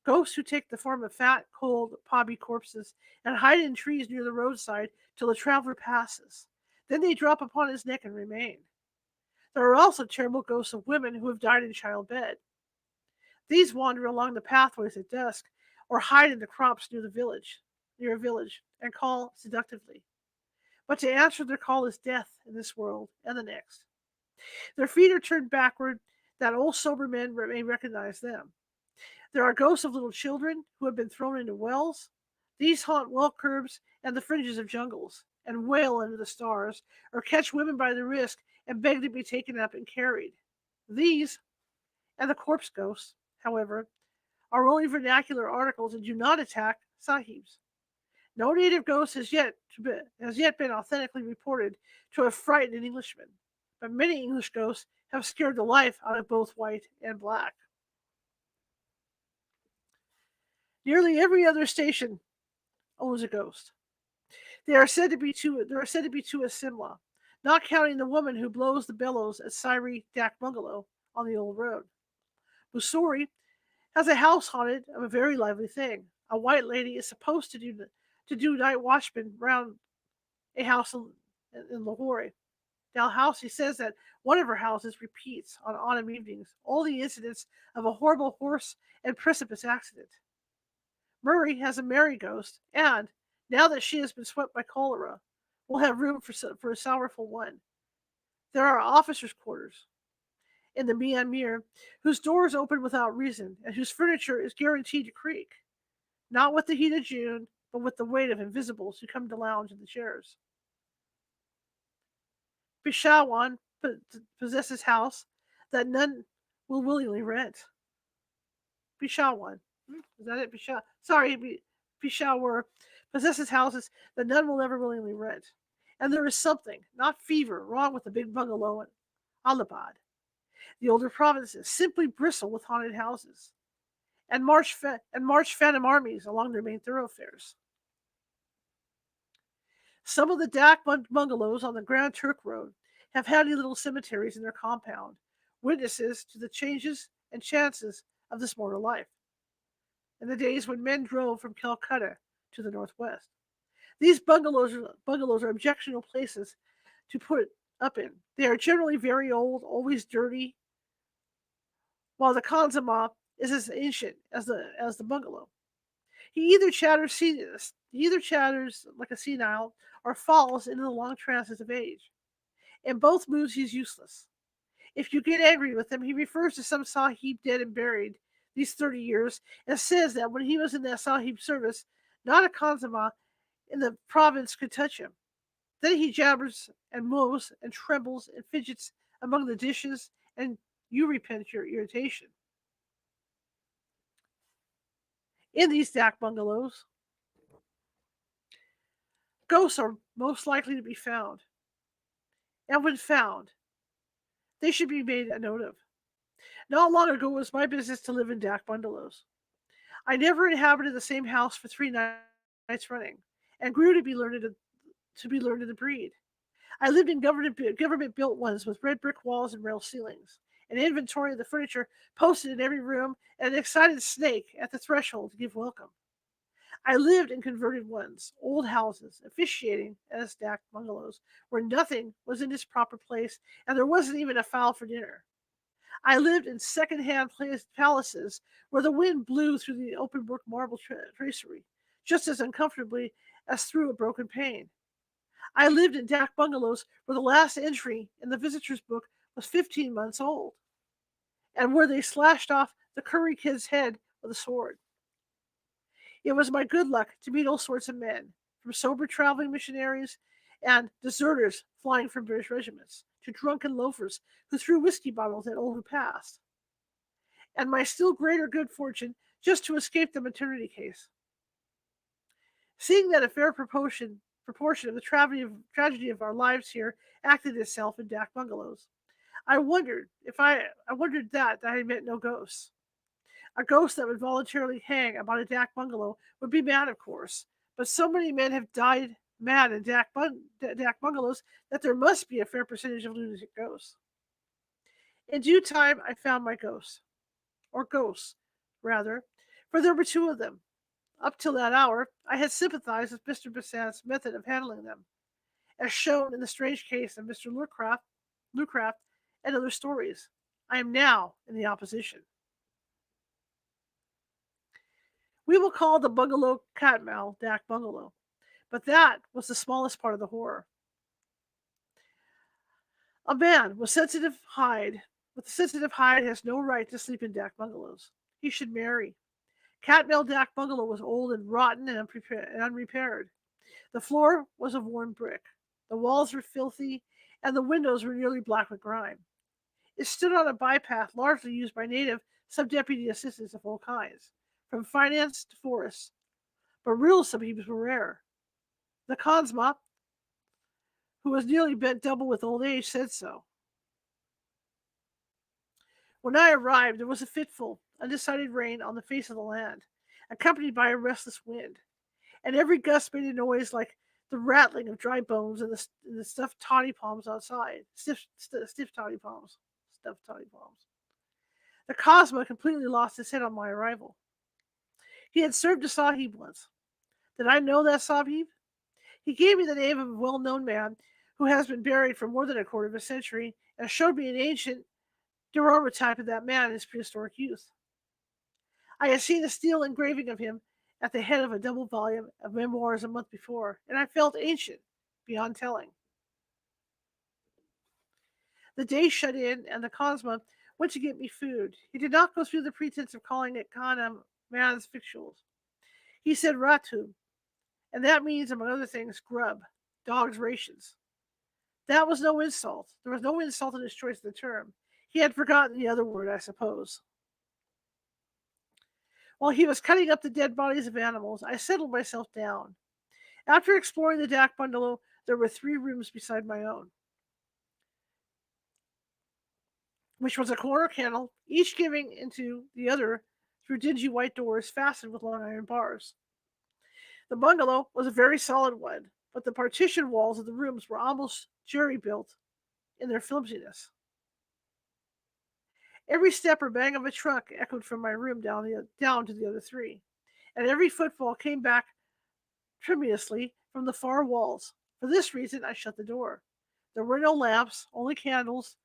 ghosts who take the form of fat, cold, pobby corpses and hide in trees near the roadside till the traveler passes. Then they drop upon his neck and remain. There are also terrible ghosts of women who have died in childbed. These wander along the pathways at dusk, or hide in the crops near a village, and call seductively. But to answer their call is death in this world and the next. Their feet are turned backward, that old sober men may recognize them. There are ghosts of little children who have been thrown into wells. These haunt well curbs and the fringes of jungles, and wail under the stars, or catch women by the wrist and beg to be taken up and carried. These, and the corpse ghosts, however, are only vernacular articles and do not attack sahibs. No native ghost has yet been authentically reported to have frightened an Englishman, but many English ghosts have scared the life out of both white and black. Nearly every other station owns a ghost. There are said to be two at Simla, not counting the woman who blows the bellows at Siri Dak Bungalow on the old road. Mussoorie has a house haunted of a very lively thing. A white lady is supposed to do night watchman round a house in Lahore. Dalhousie says that one of her houses repeats on autumn evenings all the incidents of a horrible horse and precipice accident. Murray has a merry ghost, and now that she has been swept by cholera, will have room for a sorrowful one. There are officers' quarters in the Myanmar whose doors open without reason and whose furniture is guaranteed to creak, not with the heat of June, but with the weight of invisibles who come to lounge in the chairs. Peshawar possesses house that none will willingly rent. Peshawar. Is that it? Peshawar possesses houses that none will ever willingly rent. And there is something, not fever, wrong with the big bungalow in Allahabad. The older provinces simply bristle with haunted houses and march phantom armies along their main thoroughfares. Some of the Dak bungalows on the Grand Turk Road have handy little cemeteries in their compound, witnesses to the changes and chances of this mortal life, in the days when men drove from Calcutta to the northwest. These bungalows are objectionable places to put up in. They are generally very old, always dirty, while the Khanzama is as ancient as the bungalow. He either chatters like a senile or falls into the long trances of age. In both moods, he's useless. If you get angry with him, he refers to some sahib dead and buried these 30 years and says that when he was in that sahib service, not a Khanzama in the province could touch him. Then he jabbers and mows and trembles and fidgets among the dishes, and you repent your irritation. In these Dak bungalows, ghosts are most likely to be found, and when found, they should be made a note of. Not long ago, it was my business to live in Dak bungalows. I never inhabited the same house for 3 nights running, and grew to be learned in the breed. I lived in government built ones with red brick walls and rail ceilings, an inventory of the furniture posted in every room, and an excited snake at the threshold to give welcome. I lived in converted ones, old houses, officiating as Dak bungalows, where nothing was in its proper place, and there wasn't even a fowl for dinner. I lived in second-hand palaces where the wind blew through the open-work marble tracery, just as uncomfortably as through a broken pane. I lived in Dak bungalows where the last entry in the visitor's book was 15 months old, and where they slashed off the curry kid's head with a sword. It was my good luck to meet all sorts of men, from sober traveling missionaries and deserters flying from British regiments, to drunken loafers who threw whiskey bottles at all who passed, and my still greater good fortune just to escape the maternity case. Seeing that a fair proportion of the tragedy of our lives here acted itself in Dak bungalows, I wondered that I had met no ghosts. A ghost that would voluntarily hang about a Dak bungalow would be mad, of course, but so many men have died mad in Dak bungalows that there must be a fair percentage of lunatic ghosts. In due time, I found my ghosts, or ghosts, rather, for there were two of them. Up till that hour, I had sympathized with Mr. Besant's method of handling them, as shown in the strange case of Mr. Lucraft and other stories. I am now in the opposition. We will call the bungalow Katmal Dak bungalow, but that was the smallest part of the horror. A man with a sensitive hide has no right to sleep in Dak bungalows. He should marry. Katmal Dak bungalow was old and rotten and unrepaired. The floor was of worn brick. The walls were filthy, and the windows were nearly black with grime. It stood on a bypath largely used by native sub-deputy assistants of all kinds, from finance to forest, but real sahibs were rare. The Khanzma, who was nearly bent double with old age, said so. When I arrived, there was a fitful, undecided rain on the face of the land, accompanied by a restless wind, and every gust made a noise like the rattling of dry bones in the stuffed toddy palms outside. Stiff toddy palms. Stuffed toddy palms. The Cosmo completely lost his head on my arrival. He had served a sahib once. Did I know that sahib? He gave me the name of a well-known man who has been buried for more than a quarter of a century and showed me an ancient daguerreotype of that man in his prehistoric youth. I had seen a steel engraving of him at the head of a double volume of memoirs a month before, and I felt ancient beyond telling. The day shut in, and the Cosmo went to get me food. He did not go through the pretense of calling it Kana man's victuals. He said ratu, and that means, among other things, grub, dog's rations. That was no insult. There was no insult in his choice of the term. He had forgotten the other word, I suppose. While he was cutting up the dead bodies of animals, I settled myself down. After exploring the dak bungalow, there were 3 rooms beside my own, which was a corner kennel, each giving into the other through dingy white doors fastened with long iron bars. The bungalow was a very solid one, but the partition walls of the rooms were almost jerry built in their flimsiness. Every step or bang of a trunk echoed from my room down to the other 3, and every footfall came back tremulously from the far walls. For this reason, I shut the door. There were no lamps, only candles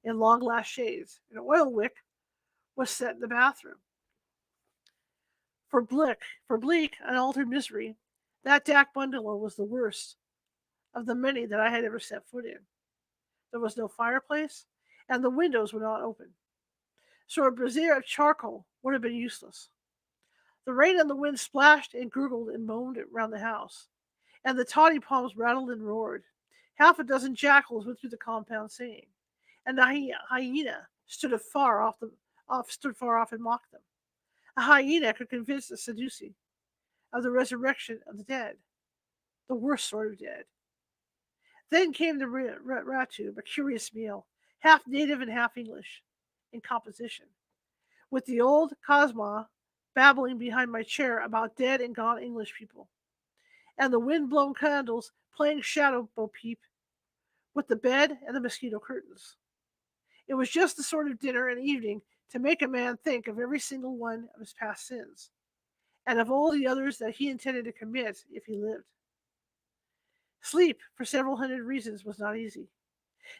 in long glass shades. An oil wick was set in the bathroom. For bleak, unaltered misery, that dak bungalow was the worst of the many that I had ever set foot in. There was no fireplace, and the windows were not open, so a brazier of charcoal would have been useless. The rain and the wind splashed and gurgled and moaned around the house, and the toddy palms rattled and roared. Half a dozen jackals went through the compound singing, and a hyena stood far off and mocked them. A hyena could convince the Sadducee of the resurrection of the dead, the worst sort of dead. Then came the ratu, a curious meal, half native and half English in composition, with the old Cosma babbling behind my chair about dead and gone English people, and the wind-blown candles playing shadow bo peep with the bed and the mosquito curtains. It was just the sort of dinner and evening to make a man think of every single one of his past sins, and of all the others that he intended to commit if he lived. Sleep, for several hundred reasons, was not easy.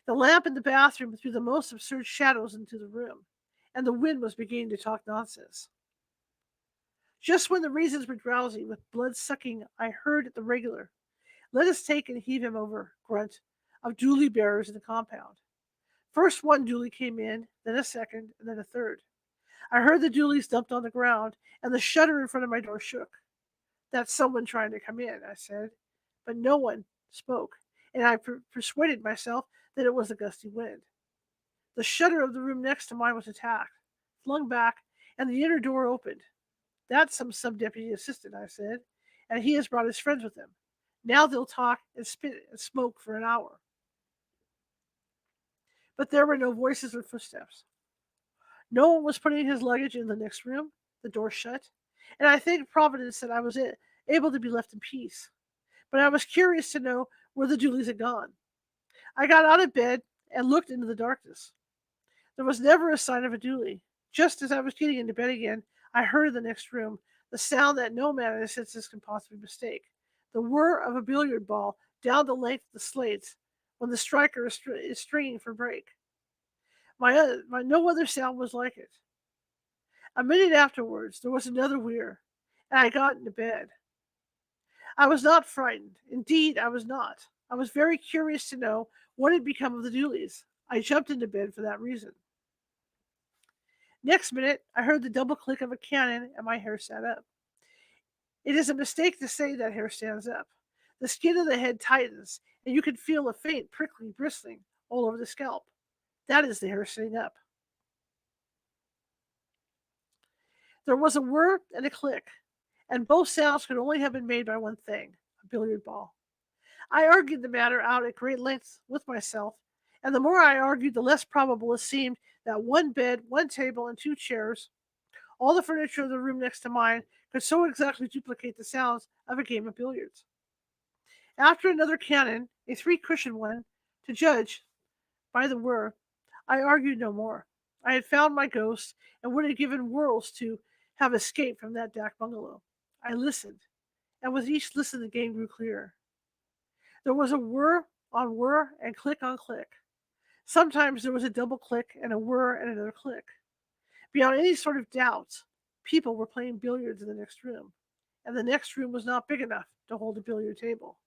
The lamp in the bathroom threw the most absurd shadows into the room, and the wind was beginning to talk nonsense. Just when the reasons were drowsy with blood sucking, I heard the regular, "Let us take and heave him over" grunt of dually bearers in the compound. First one dually came in, then a second, and then a third. I heard the dualies dumped on the ground, and the shutter in front of my door shook. "That's someone trying to come in," I said, but no one spoke, and I persuaded myself that it was a gusty wind. The shutter of the room next to mine was attacked, flung back, and the inner door opened. "That's some sub-deputy assistant," I said, "and he has brought his friends with him. Now they'll talk and spit and smoke for an hour." But there were no voices or footsteps. No one was putting his luggage in the next room. The door shut, and I thanked Providence that I was able to be left in peace. But I was curious to know where the Doolies had gone. I got out of bed and looked into the darkness. There was never a sign of a Doolie. Just as I was getting into bed again, I heard in the next room the sound that no man in his senses can possibly mistake, the whir of a billiard ball down the length of the slates when the striker is stringing for break. My no other sound was like it. A minute afterwards, there was another whir, and I got into bed. I was not frightened. Indeed, I was not. I was very curious to know what had become of the Doolies. I jumped into bed for that reason. Next minute, I heard the double click of a cannon, and my hair sat up. It is a mistake to say that hair stands up. The skin of the head tightens, and you can feel a faint prickling, bristling all over the scalp. That is the hair sitting up. There was a whir and a click, and both sounds could only have been made by one thing, a billiard ball. I argued the matter out at great length with myself, and the more I argued, the less probable it seemed that one bed, one table, and two chairs, all the furniture of the room next to mine, could so exactly duplicate the sounds of a game of billiards. After another cannon, a three-cushioned one, to judge by the whir, I argued no more. I had found my ghost, and would have given worlds to have escaped from that dak bungalow. I listened, and with each listen the game grew clearer. There was a whir on whir and click on click. Sometimes there was a double click and a whir and another click. Beyond any sort of doubt, people were playing billiards in the next room, and the next room was not big enough to hold a billiard table.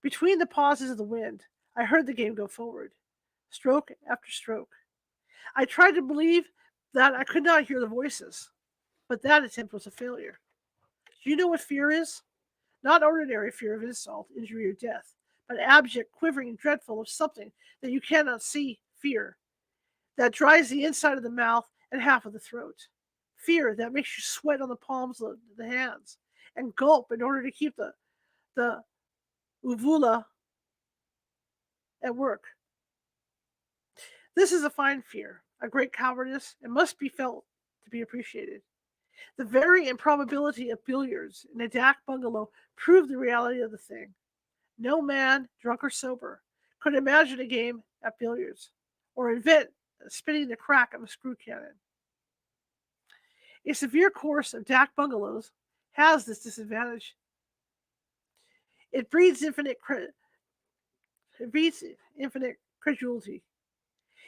Between the pauses of the wind, I heard the game go forward, stroke after stroke. I tried to believe that I could not hear the voices, but that attempt was a failure. Do you know what fear is? Not ordinary fear of insult, injury, or death, but abject, quivering, and dreadful of something that you cannot see, fear that dries the inside of the mouth and half of the throat. Fear that makes you sweat on the palms of the hands and gulp in order to keep the uvula at work. This is a fine fear, a great cowardice, and must be felt to be appreciated. The very improbability of billiards in a dak bungalow proved the reality of the thing. No man, drunk or sober, could imagine a game at billiards or invent spinning the crack of a screw cannon. A severe course of dak bungalows has this disadvantage. It breeds infinite credulity.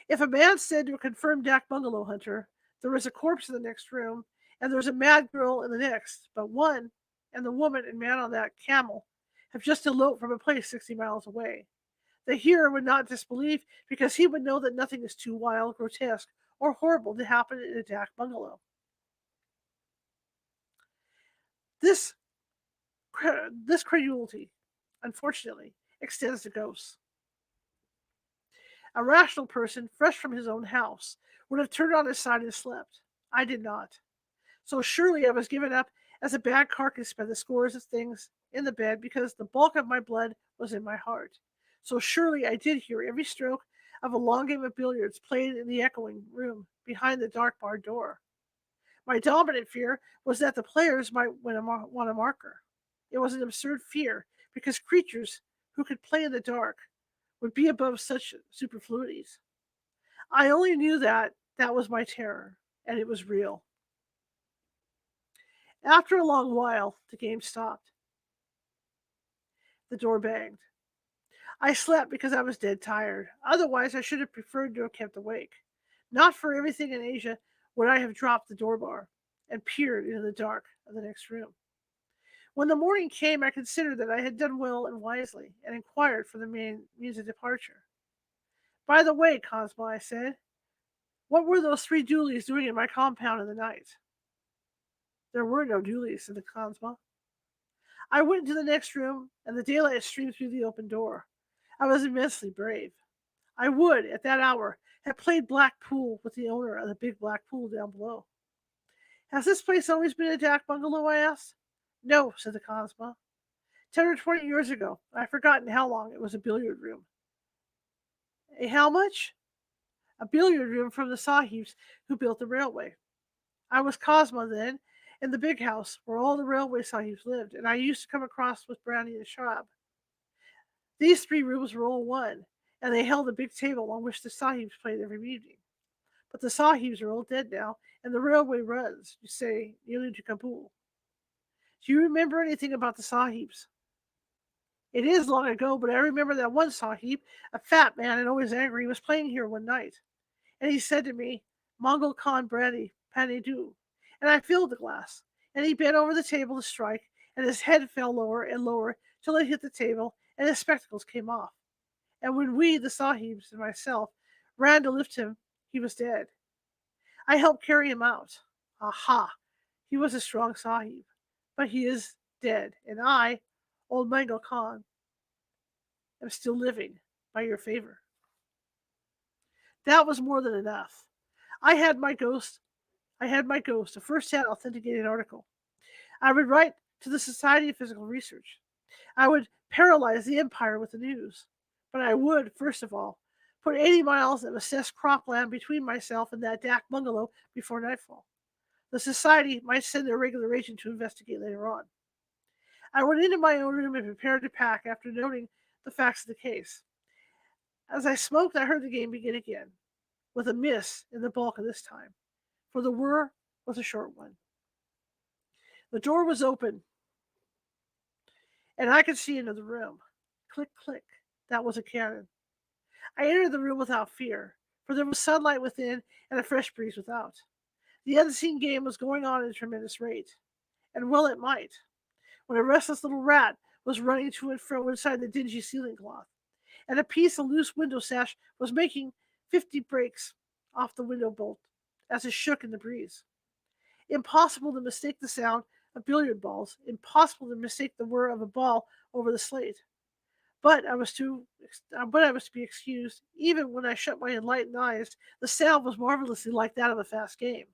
If a man said to a confirmed dak bungalow hunter, there is a corpse in the next room, and there's a mad girl in the next, but one, and the woman and man on that camel, have just eloped from a place 60 miles away, the hearer would not disbelieve because he would know that nothing is too wild, grotesque, or horrible to happen in a dak bungalow. This, this credulity, unfortunately, extends to ghosts. A rational person, fresh from his own house, would have turned on his side and slept. I did not. So surely I was given up as a bad carcass by the scores of things in the bed because the bulk of my blood was in my heart. So surely I did hear every stroke of a long game of billiards played in the echoing room behind the dark barred door. My dominant fear was that the players might want a marker. It was an absurd fear because creatures who could play in the dark would be above such superfluities. I only knew that that was my terror, and it was real. After a long while, the game stopped. The door banged. I slept because I was dead tired. Otherwise, I should have preferred to have kept awake. Not for everything in Asia would I have dropped the door bar and peered into the dark of the next room. When the morning came, I considered that I had done well and wisely, and inquired for the means of departure. By the way, Cosmo, I said, what were those three doolies doing in my compound in the night? There were no doolies, said the Cosmo. I went into the next room, and the daylight streamed through the open door. I was immensely brave. I would, at that hour, have played black pool with the owner of the big black pool down below. Has this place always been a dak bungalow? I asked. No, said the Cosmo. 10 or 20 years ago, I've forgotten how long, it was a billiard room. A how much? A billiard room from the Sahibs who built the railway. I was Cosmo then, in the big house where all the railway Sahibs lived, and I used to come across with brandy and shrub. These three rooms were all one, and they held a big table on which the Sahibs played every evening. But the Sahibs are all dead now, and the railway runs, you say, nearly to Kabul. Do you remember anything about the Sahibs? It is long ago, but I remember that one Sahib, a fat man and always angry, was playing here one night. And he said to me, Mongol Khan brandy, pani do. And I filled the glass. And he bent over the table to strike, and his head fell lower and lower till it hit the table, and his spectacles came off. And when we, the Sahibs and myself, ran to lift him, he was dead. I helped carry him out. Aha! He was a strong Sahib. But he is dead, and I, old Mango Khan, am still living by your favor. That was more than enough. I had my ghost I had my ghost, a first-hand authenticated article. I would write to the Society of Physical Research. I would paralyze the empire with the news. But I would, first of all, put 80 miles of assessed cropland between myself and that dak bungalow before nightfall. The society might send their regular agent to investigate later on. I went into my own room and prepared to pack after noting the facts of the case. As I smoked, I heard the game begin again, with a miss in the bulk of this time, for the whir was a short one. The door was open, and I could see into the room. Click, click. That was a cannon. I entered the room without fear, for there was sunlight within and a fresh breeze without. The unseen game was going on at a tremendous rate, and well it might, when a restless little rat was running to and fro inside the dingy ceiling cloth, and a piece of loose window sash was making 50 breaks off the window bolt as it shook in the breeze. Impossible to mistake the sound of billiard balls, impossible to mistake the whir of a ball over the slate. But I was to be excused. Even when I shut my enlightened eyes, the sound was marvelously like that of a fast game.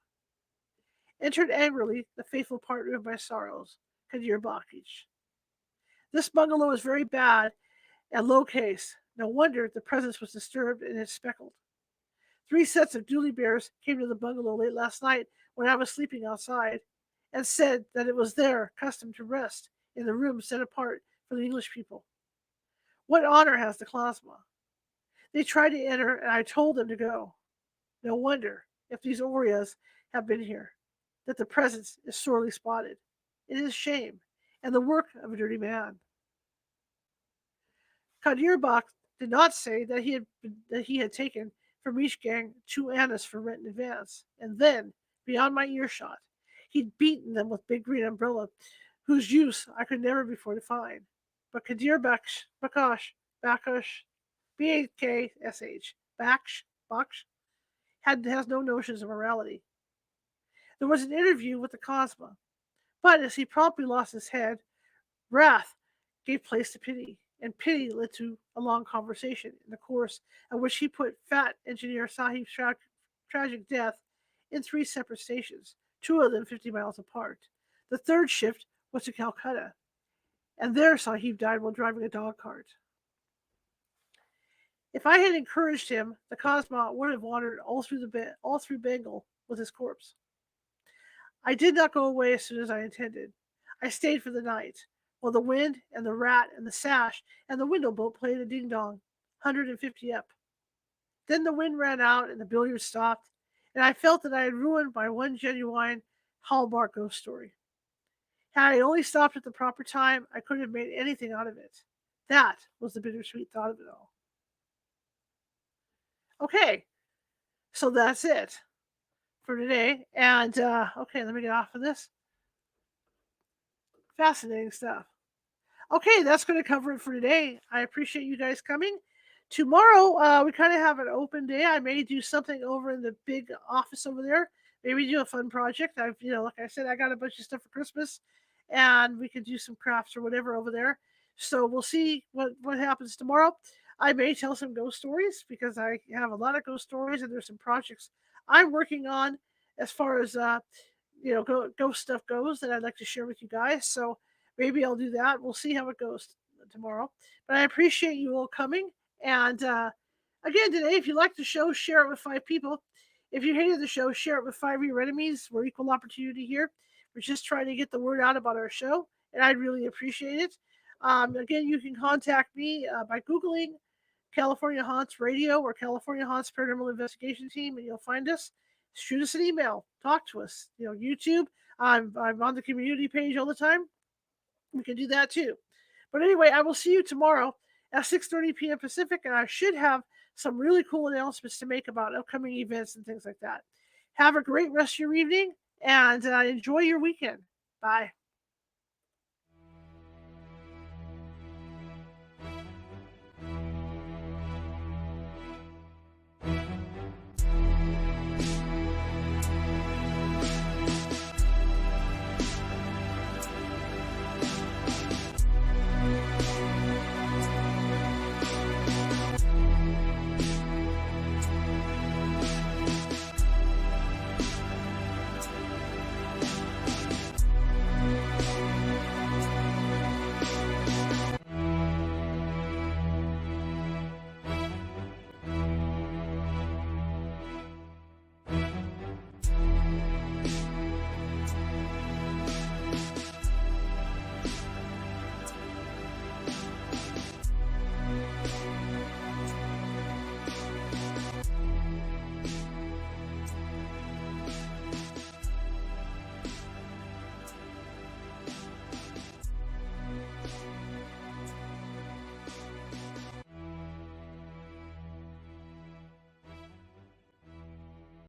Entered angrily the faithful partner of my sorrows, Kadir Bakich. This bungalow is very bad and low case. No wonder the presence was disturbed and it's speckled. 3 sets of dooley bears came to the bungalow late last night when I was sleeping outside, and said that it was their custom to rest in the room set apart for the English people. What honor has the Klasma? They tried to enter, and I told them to go. No wonder, if these Orias have been here, that the presence is sorely spotted. It is shame, and the work of a dirty man. Kadirbach did not say that he had taken from each gang 2 annas for rent in advance, and then, beyond my earshot, he'd beaten them with big green umbrella, whose use I could never before define. But Kadir Bakash, B-A-K-S-H, Baksh, has no notions of morality. There was an interview with the Cosma, but as he promptly lost his head, wrath gave place to pity, and pity led to a long conversation, in the course of which he put fat engineer Sahib's tragic death in 3 separate stations, 2 of them 50 miles apart. The third shift was to Calcutta, and there Sahib died while driving a dog cart. If I had encouraged him, the Cosma would have wandered all through Bengal with his corpse. I did not go away as soon as I intended. I stayed for the night, while the wind and the rat and the sash and the window bolt played a ding-dong, 150 up. Then the wind ran out and the billiards stopped, and I felt that I had ruined my one genuine hallmark ghost story. Had I only stopped at the proper time, I could have made anything out of it. That was the bittersweet thought of it all. Okay, so that's it for today. And okay, let me get off of this. Fascinating stuff. Okay, that's going to cover it for today. I appreciate you guys coming. Tomorrow, we kind of have an open day. I may do something over in the big office over there. Maybe do a fun project. Like I said, I got a bunch of stuff for Christmas, and we could do some crafts or whatever over there. So we'll see what happens tomorrow. I may tell some ghost stories because I have a lot of ghost stories, and there's some projects I'm working on as far as ghost stuff goes that I'd like to share with you guys. So maybe I'll do that. We'll see how it goes tomorrow. But I appreciate you all coming. And again, today, if you like the show, share it with 5 people. If you hated the show, share it with 5 of your enemies. We're equal opportunity here. We're just trying to get the word out about our show, and I'd really appreciate it. Again, you can contact me by Googling California Haunts Radio or California Haunts Paranormal Investigation Team, and you'll find us. Shoot us an email. Talk to us. YouTube. I'm on the community page all the time. We can do that too. But anyway, I will see you tomorrow at 6:30 p.m. Pacific, and I should have some really cool announcements to make about upcoming events and things like that. Have a great rest of your evening, and enjoy your weekend. Bye.